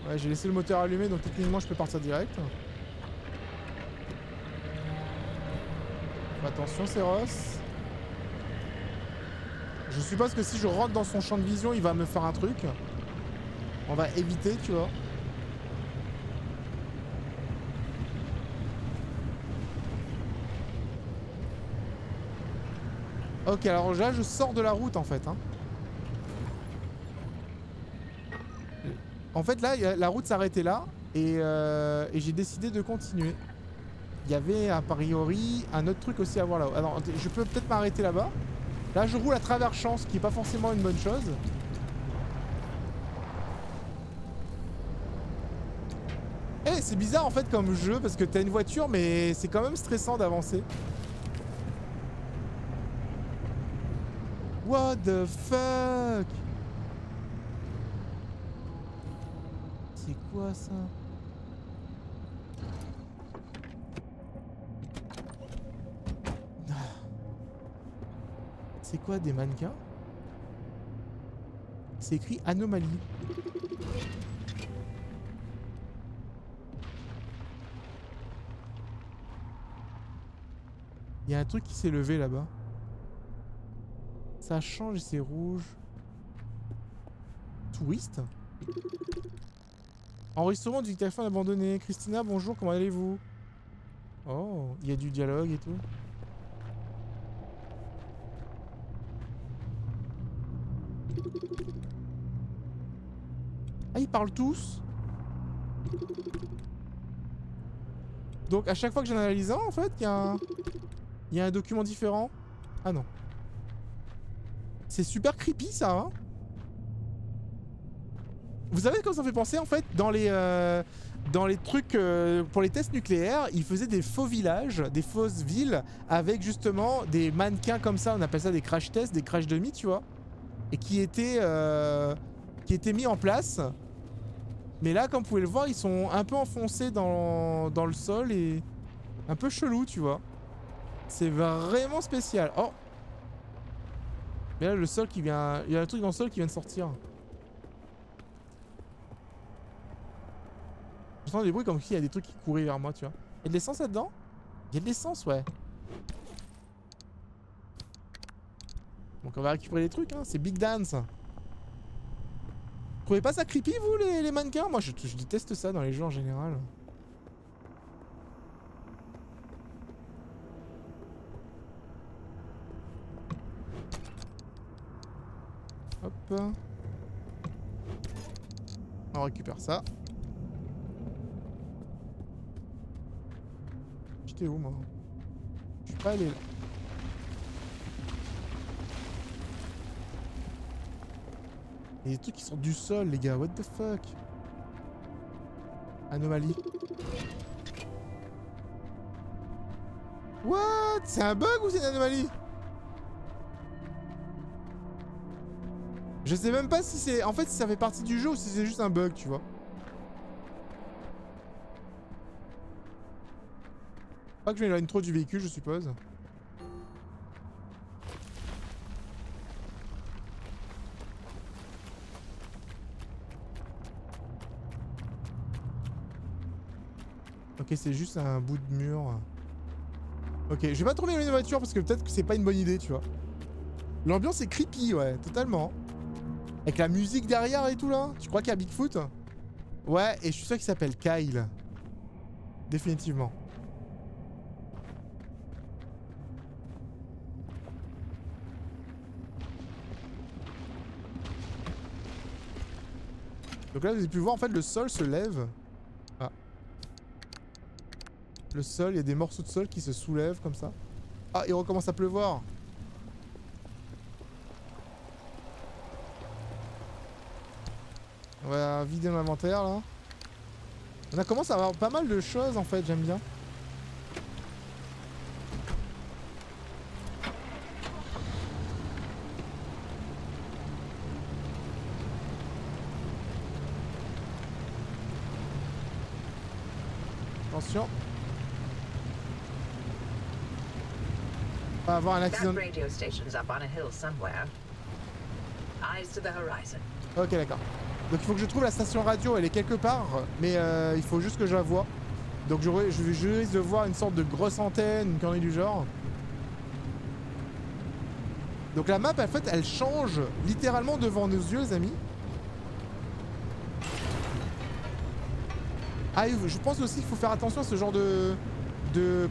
Ouais, j'ai laissé le moteur allumé, donc techniquement je peux partir direct. Attention, c'est Ross. Je suppose que si je rentre dans son champ de vision, il va me faire un truc. On va éviter, tu vois. Ok, alors là, je sors de la route, en fait. Hein. En fait, là, la route s'arrêtait là. Et j'ai décidé de continuer. Il y avait, a priori, un autre truc aussi à voir là-haut. Alors, je peux peut-être m'arrêter là-bas. Là, je roule à travers champ, ce qui n'est pas forcément une bonne chose. Eh, c'est bizarre, en fait, comme jeu, parce que t'as une voiture, mais c'est quand même stressant d'avancer. What the fuck? C'est quoi ça? C'est quoi des mannequins? C'est écrit anomalie. Il y a un truc qui s'est levé là-bas. Ça change et c'est rouge. Touriste. Enregistrement du téléphone abandonné. Christina, bonjour, comment allez-vous? Oh, il y a du dialogue et tout. Ah, ils parlent tous. Donc à chaque fois que j'en analyse un, en fait, il y a un document différent. Ah non. C'est super creepy ça, hein. Vous savez comment ça fait penser en fait dans les trucs pour les tests nucléaires, ils faisaient des faux villages, des fausses villes avec justement des mannequins comme ça, on appelle ça des crash tests, des crash dummies, tu vois, et qui étaient mis en place. Mais là, comme vous pouvez le voir, ils sont un peu enfoncés dans le sol et un peu chelou, tu vois. C'est vraiment spécial. Oh! Mais là, le sol qui vient... Il y a un truc dans le sol qui vient de sortir. J'entends des bruits comme s'il y a des trucs qui couraient vers moi, tu vois. Il y a de l'essence là-dedans? Il y a de l'essence, ouais. Donc on va récupérer les trucs, hein. C'est Big Dance. Vous trouvez pas ça creepy, vous, les mannequins? Moi, je déteste ça dans les jeux en général. Hop. On récupère ça. J'étais où, moi? Je suis pas allé là. Il y a des trucs qui sortent du sol, les gars. What the fuck? Anomalie. What? C'est un bug ou c'est une anomalie? Je sais même pas si c'est... En fait, si ça fait partie du jeu ou si c'est juste un bug, tu vois. Pas que je m'éloigne trop du véhicule, je suppose. Ok, c'est juste un bout de mur. Ok, je vais pas trop m'éloigner de la voiture parce que peut-être que c'est pas une bonne idée, tu vois. L'ambiance est creepy, ouais, totalement. Avec la musique derrière et tout là. Tu crois qu'il y a Bigfoot? Ouais, et je suis sûr qu'il s'appelle Kyle. Définitivement. Donc là, vous avez pu voir, en fait, le sol se lève. Ah. Le sol, il y a des morceaux de sol qui se soulèvent comme ça. Ah, il recommence à pleuvoir. On va vider l'inventaire, là. On a commencé à avoir pas mal de choses, en fait, j'aime bien. Attention. On va avoir un accident. Ok, d'accord. Donc il faut que je trouve la station radio, elle est quelque part, mais il faut juste que je la voie. Donc je risque de voir une sorte de grosse antenne, une connerie du genre. Donc la map, en fait, elle change littéralement devant nos yeux, les amis. Ah, je pense aussi qu'il faut faire attention à ce genre de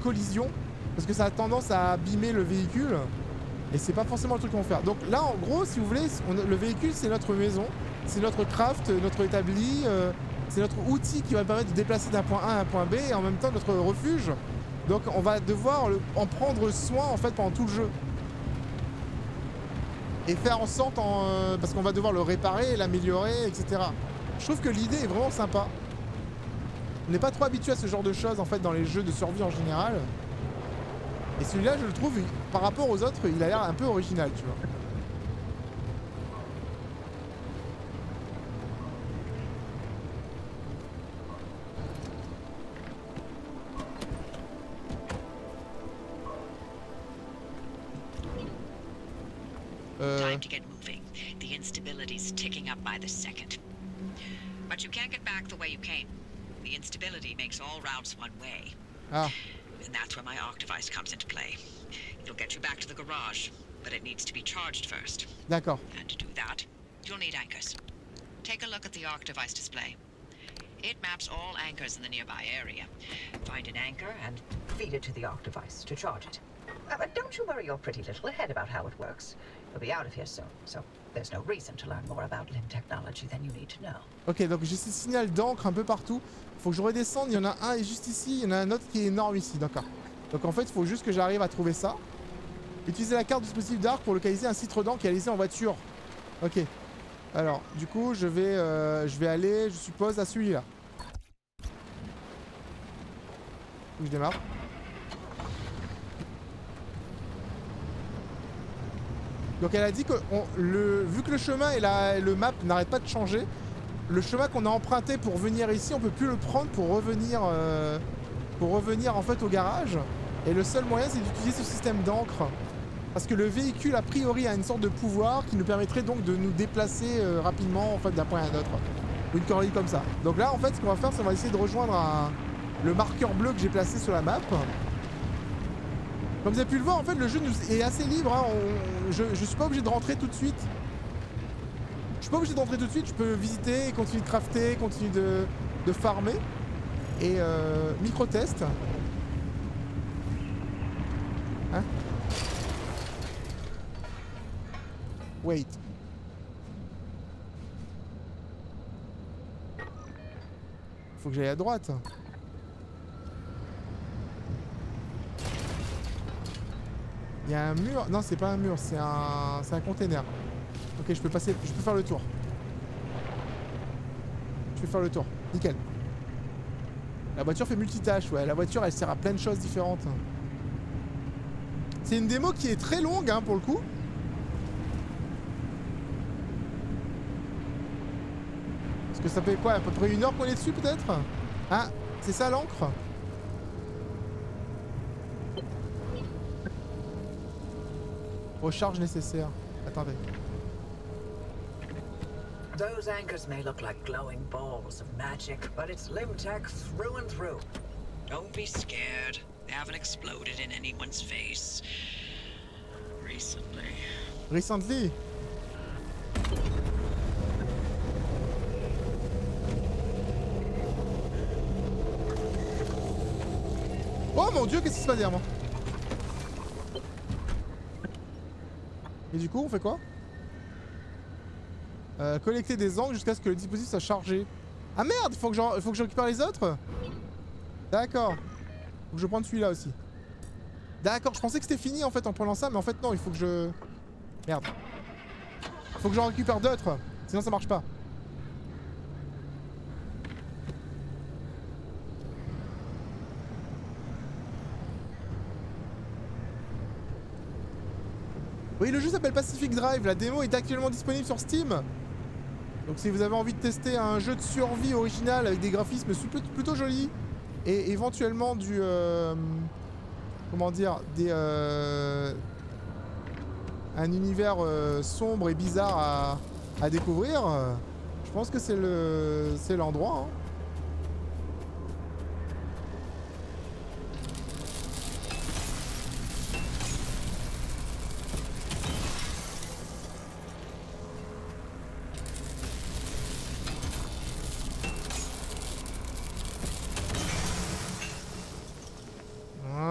collision, parce que ça a tendance à abîmer le véhicule, et c'est pas forcément le truc qu'on va faire. Donc là, en gros, si vous voulez, le véhicule, c'est notre maison, c'est notre craft, notre établi, c'est notre outil qui va permettre de déplacer d'un point A à un point B, et en même temps notre refuge. Donc on va devoir en prendre soin, en fait, pendant tout le jeu. Et faire en sorte, parce qu'on va devoir le réparer, l'améliorer, etc. Je trouve que l'idée est vraiment sympa. On n'est pas trop habitué à ce genre de choses en fait dans les jeux de survie en général. Et celui-là, je le trouve, par rapport aux autres, il a l'air un peu original, tu vois. Time to get moving. The instability's ticking up by the second. But you can't get back the way you came. The instability makes all routes one way. Ah. And that's where my arc device comes into play. It'll get you back to the garage. but it needs to be charged first. D'accord. And to do that, you'll need anchors. Take a look at the arc device display. It maps all anchors in the nearby area. Find an anchor and feed it to the arc device to charge it. But don't you worry your pretty little head about how it works. You'll be out of here soon, so there's no reason to learn more about LIM technology than you need to know. Ok, donc j'ai ces signaux d'encre un peu partout. Faut que je redescende, il y en a un juste ici, il y en a un autre qui est énorme ici, d'accord. Donc en fait, il faut juste que j'arrive à trouver ça. Utilisez la carte du dispositif d'arc pour localiser un site redent qui est laissé en voiture. Ok. Alors, du coup, je vais aller, je suppose, à celui-là. Je démarre. Donc elle a dit que vu que le chemin et le map n'arrêtent pas de changer, le chemin qu'on a emprunté pour venir ici, on peut plus le prendre pour revenir en fait au garage. Et le seul moyen, c'est d'utiliser ce système d'encre. Parce que le véhicule, a priori, a une sorte de pouvoir qui nous permettrait donc de nous déplacer rapidement en fait, d'un point à un autre. Ou une connerie comme ça. Donc là, en fait, ce qu'on va faire, c'est qu'on va essayer de rejoindre le marqueur bleu que j'ai placé sur la map. Comme vous avez pu le voir, en fait, le jeu est assez libre. Hein. Je suis pas obligé de rentrer tout de suite. Je suis pas obligé de rentrer tout de suite. Je peux visiter, continuer de crafter, continuer de farmer. Et micro-test. Hein? Wait. Faut que j'aille à droite. Il y a un mur. Non, c'est pas un mur, c'est un container. Ok, je peux passer, je peux faire le tour. Je peux faire le tour. Nickel. La voiture fait multitâche, ouais. La voiture, elle sert à plein de choses différentes. C'est une démo qui est très longue, hein, pour le coup. Parce que ça fait quoi, à peu près 1 heure qu'on est dessus, peut-être? Ah, c'est ça l'encre? Recharge nécessaire. Attendez. Those anchors may look like glowing balls of magic, but it's LIM tech through and through. Don't be scared. They haven't exploded in anyone's face. Recently. Recently? Oh mon dieu, qu'est-ce qui se passe derrière moi? Et du coup, on fait quoi? Collecter des angles jusqu'à ce que le dispositif soit chargé. Ah merde, faut que je récupère les autres? D'accord. Faut que je prenne celui-là aussi. D'accord, je pensais que c'était fini en fait en prenant ça, mais en fait non, il faut que je... Merde. Faut que j'en récupère d'autres, sinon ça marche pas. Oui, le jeu s'appelle Pacific Drive, la démo est actuellement disponible sur Steam. Donc si vous avez envie de tester un jeu de survie original avec des graphismes plutôt jolis et éventuellement du... comment dire, un univers sombre et bizarre à découvrir, je pense que c'est l'endroit. Hein.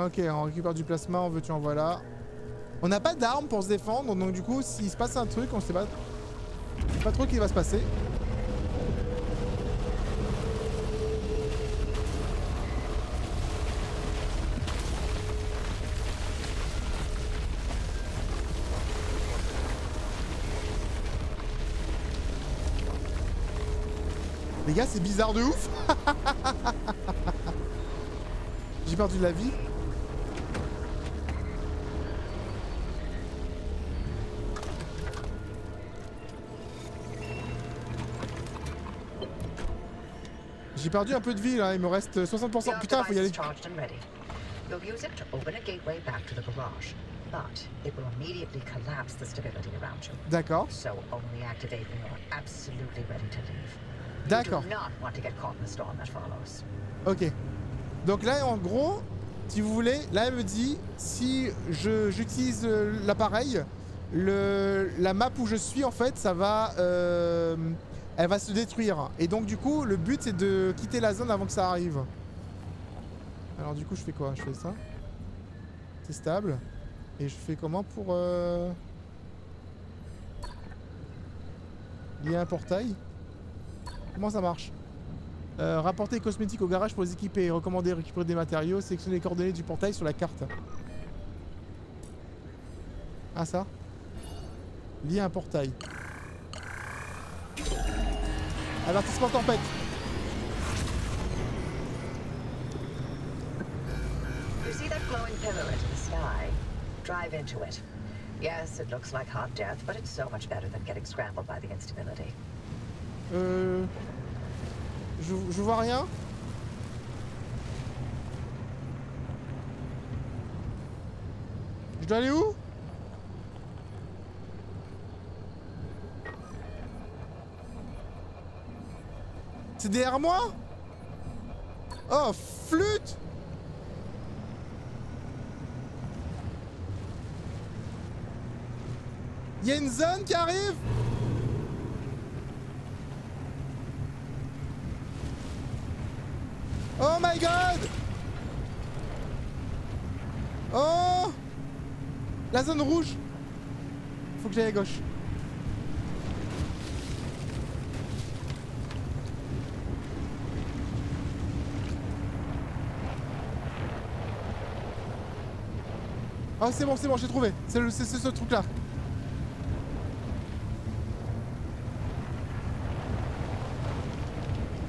Ok, on récupère du plasma, en veux-tu en voilà. On n'a pas d'armes pour se défendre, donc du coup, s'il se passe un truc, on sait pas trop ce qui va se passer. Les gars, c'est bizarre de ouf. J'ai perdu de la vie. J'ai perdu un peu de vie là, il me reste 60%. Putain, faut y aller. D'accord. D'accord. Ok. Donc là, en gros, si vous voulez, là elle me dit si j'utilise l'appareil, la map où je suis en fait, ça va... elle va se détruire. Et donc du coup, le but c'est de quitter la zone avant que ça arrive. Alors du coup, je fais quoi? Je fais ça. C'est stable. Et je fais comment pour... lier un portail? Comment ça marche? Rapporter les cosmétiques au garage pour les équiper. Recommander récupérer des matériaux. Sélectionner les coordonnées du portail sur la carte. Ah ça? Lier un portail. Avertissement tempête. You see that glowing pillar into the sky? Drive into it. Yes, it looks like hot death, but it's so much better than getting scrambled by the instability. Je vois rien. Je dois aller où? C'est derrière moi? Oh, flûte! Il y a une zone qui arrive? Oh my god! Oh! La zone rouge! Faut que j'aille à gauche. Oh c'est bon, j'ai trouvé. C'est ce truc là.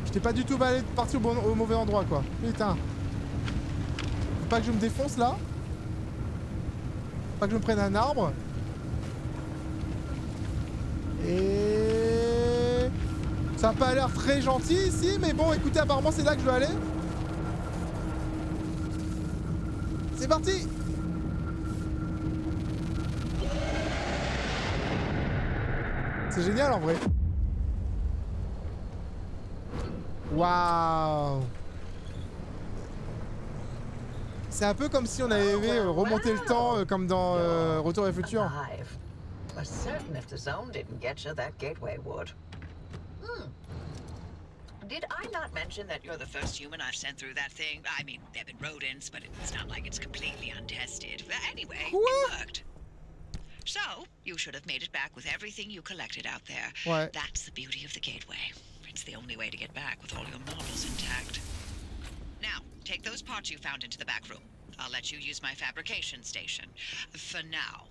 J'étais pas du tout parti au mauvais endroit quoi. Putain. Faut pas que je me défonce là. Faut pas que je me prenne un arbre. Et... ça a pas l'air très gentil ici, mais bon écoutez, apparemment c'est là que je dois aller. C'est parti! C'est génial en vrai. Waouh. C'est un peu comme si on avait remonté le temps comme dans Retour vers le futur. Was certain if the zone didn't get you, that gateway would. Did I not mention that you're the first human I've sent through that thing? I mean, there've been rodents, but it's not like it's completely untested. Anyway, it worked. So, you should have made it back with everything you collected out there. Ouais. That's the beauty of the gateway. It's the only way to get back with all your models intact. Now, take those parts you found into the back room. I'll let you use my fabrication station. For now.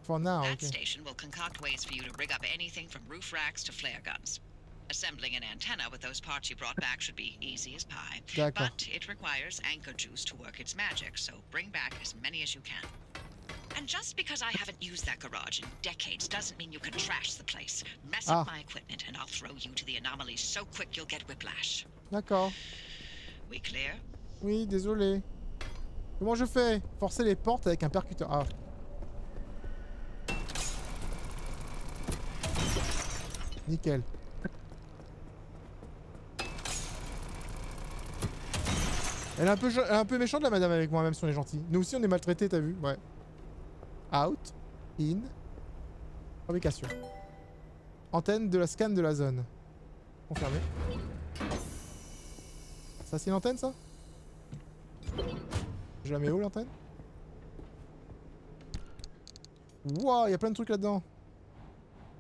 For now, That okay. station will concoct ways for you to rig up anything from roof racks to flare guns. Assembling an antenna with those parts you brought back should be easy as pie. But it requires anchor juice to work its magic, so bring back as many as you can. And just because I haven't used that garage in decades doesn't mean you can trash the place. Mess up my equipment and I'll throw you to the anomalies so quick you'll get whiplash. D'accord. We clear? Oui, désolé. Comment je fais? Forcer les portes avec un percuteur. Ah. Nickel. Elle est un peu méchante la madame avec moi, même si on est gentil. Nous aussi on est maltraités, t'as vu? Ouais. Out. In. Fabrication. Antenne de la scan de la zone. Confirmé. Ça c'est une antenne ça? Je la mets où l'antenne? Wouah, il y a plein de trucs là-dedans.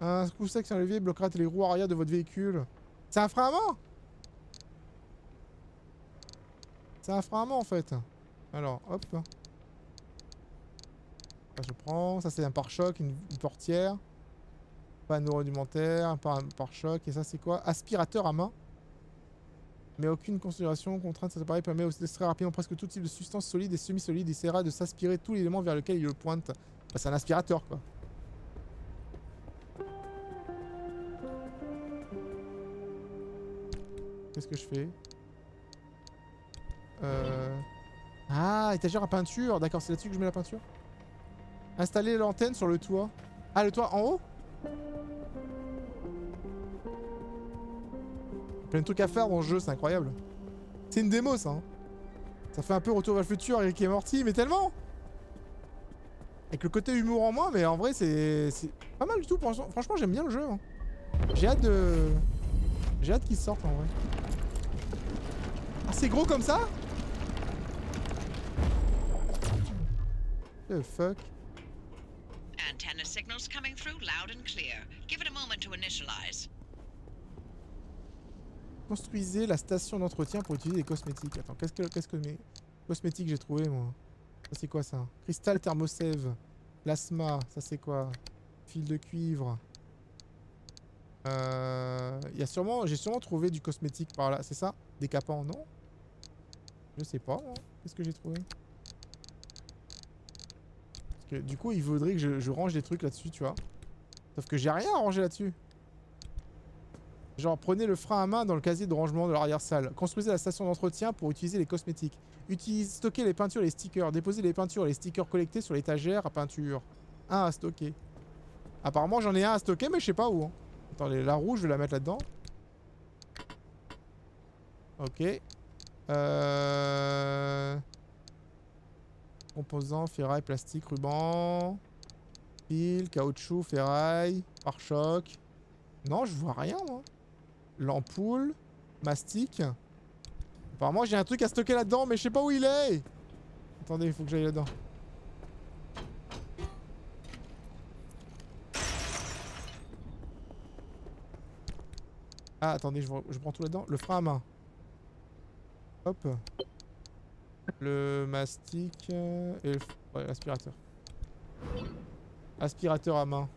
Un coup sec sur un levier bloquera les roues arrière de votre véhicule. C'est un frein à main? C'est un frein à main en fait. Alors, hop. Ça, je prends. Ça, c'est un pare-choc, une portière. Panneau rudimentaire, un pare-choc. Et ça, c'est quoi? Aspirateur à main. Mais aucune considération, contrainte, cet appareil permet d'extraire rapidement presque tout type de substance solide et semi-solide. Il essaiera de s'aspirer tous les éléments vers lesquels il le pointe. Bah, c'est un aspirateur quoi. Qu'est-ce que je fais? Ah, étagère à peinture. D'accord, c'est là-dessus que je mets la peinture. Installer l'antenne sur le toit. Ah, le toit en haut? Plein de trucs à faire dans le jeu, c'est incroyable. C'est une démo ça. Hein. Ça fait un peu Retour vers le futur et Rick et Morty, mais tellement. Avec le côté humour en moins, mais en vrai, c'est pas mal du tout. Franchement, j'aime bien le jeu. Hein. J'ai hâte de... J'ai hâte qu'il sorte, en vrai. Ah, c'est gros comme ça? The fuck? Antenna signals coming through loud and clear. Give it a moment to initialize. Construisez la station d'entretien pour utiliser les cosmétiques. Attends, qu'est-ce que mes cosmétiques j'ai trouvé moi? Ça c'est quoi ça? Cristal thermosève. Plasma, ça c'est quoi? Fil de cuivre. J'ai sûrement trouvé du cosmétique par là, c'est ça? Décapant, non? Je sais pas moi. Qu'est-ce que j'ai trouvé? Parce que du coup il voudrait que je range des trucs là-dessus, tu vois. Sauf que j'ai rien à ranger là-dessus. Genre, prenez le frein à main dans le casier de rangement de l'arrière-salle. Construisez la station d'entretien pour utiliser les cosmétiques. Stockez les peintures et les stickers. Déposez les peintures et les stickers collectés sur l'étagère à peinture. Un à stocker. Apparemment, j'en ai un à stocker, mais je sais pas où. Hein. Attendez, la rouge, je vais la mettre là-dedans. Ok. Composants, ferraille, plastique, ruban. Fil, caoutchouc, ferraille, pare-choc. Non, je vois rien, moi. L'ampoule, mastic. Apparemment, j'ai un truc à stocker là-dedans, mais je sais pas où il est. Attendez, il faut que j'aille là-dedans. Ah, attendez, je prends tout là-dedans. Le frein à main. Hop. Le mastic et l'aspirateur. Aspirateur à main.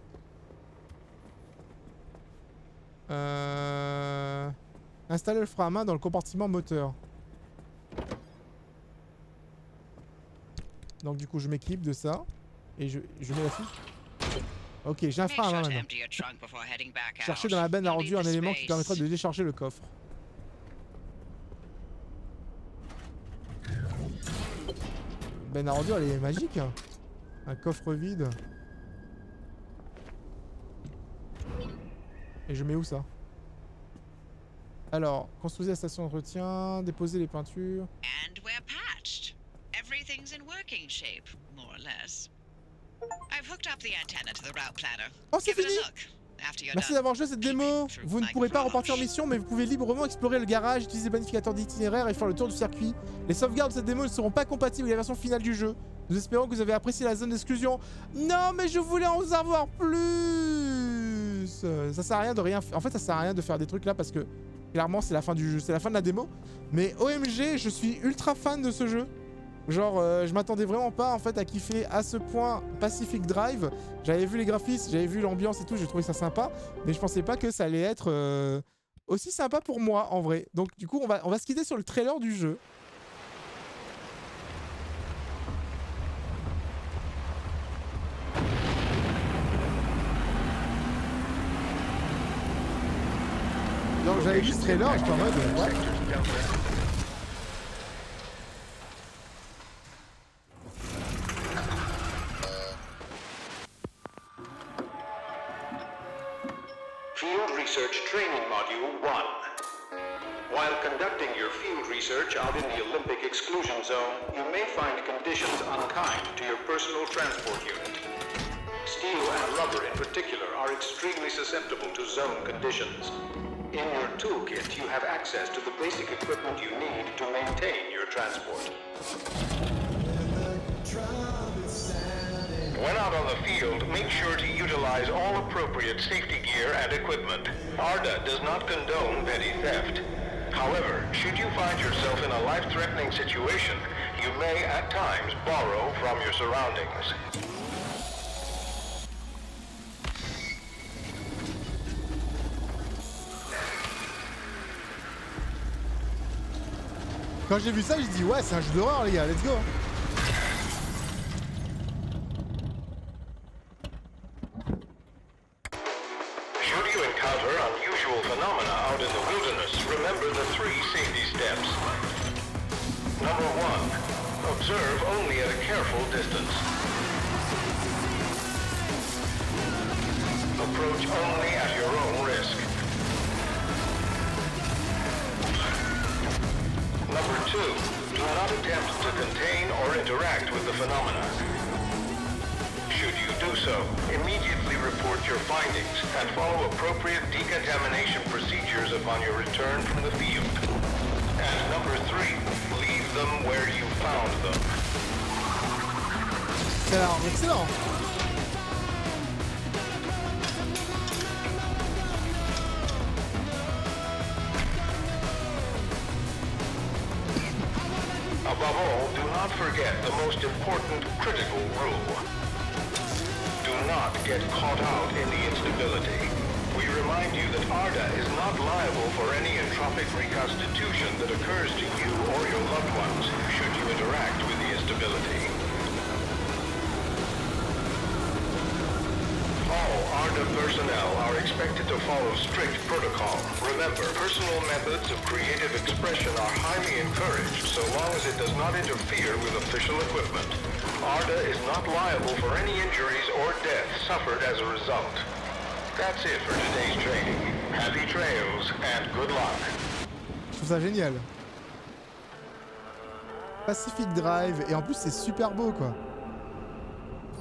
Installer le frein à main dans le compartiment moteur. Donc du coup je m'équipe de ça et je mets la fiche. Ok, j'ai un frein à main maintenant. Cherchez dans la benne à rendu un élément qui permettra de décharger le coffre. Benne à rendu, elle est magique. Un coffre vide. Et je mets où ça? Alors, construisez la station d'entretien, déposez les peintures. And we're patched. Everything's in working shape, more or less. I've hooked up the antenna to the route planner. Oh, c'est fini! Merci d'avoir joué cette démo. Vous ne pourrez pas repartir en mission, mais vous pouvez librement explorer le garage, utiliser le planificateur d'itinéraire et faire le tour du circuit. Les sauvegardes de cette démo ne seront pas compatibles avec la version finale du jeu. Nous espérons que vous avez apprécié la zone d'exclusion. Non, mais je voulais en savoir plus. Ça sert à rien de rien faire. En fait, ça sert à rien de faire des trucs là parce que clairement, c'est la fin du jeu, c'est la fin de la démo. Mais OMG, je suis ultra fan de ce jeu. Genre, je m'attendais vraiment pas en fait à kiffer à ce point Pacific Drive. J'avais vu les graphismes, j'avais vu l'ambiance et tout, j'ai trouvé ça sympa. Mais je pensais pas que ça allait être aussi sympa pour moi en vrai. Donc du coup, on va se quitter sur le trailer du jeu. Donc j'avais vu ce trailer, j'étais en mode what? Field Research Training Module 1. While conducting your field research out in the Olympic Exclusion Zone, you may find conditions unkind to your personal transport unit. Steel and rubber in particular are extremely susceptible to zone conditions. In your toolkit, you have access to the basic equipment you need to maintain your transport. When out on the field, make sure to utilize all appropriate safety gear and equipment. ARDA does not condone petty theft. However, should you find yourself in a life-threatening situation, you may at times borrow from your surroundings. Quand j'ai vu ça, j'ai dit ouais, c'est un jeu d'horreur les gars, let's go. Should you encounter unusual phenomena out in the wilderness, remember the 3 safety steps. Number 1, observe only at a careful distance. Approach only at your own risk. Number 2, do not attempt to contain or interact with the phenomena. so, immediately report your findings and follow appropriate decontamination procedures upon your return from the field. And number 3, leave them where you found them. Excellent, excellent. Above all, do not forget the most important critical rule. Do not get caught out in the instability. We remind you that ARDA is not liable for any entropic reconstitution that occurs to you or your loved ones should you interact with the instability. All ARDA personnel are expected to follow strict protocol. Remember, personal methods of creative expression are highly encouraged so long as it does not interfere with official equipment. ARDA is not liable for any injuries or deaths suffered as a result. That's it for today's training. Happy trails and good luck. Je trouve ça génial. Pacific Drive, et en plus c'est super beau quoi.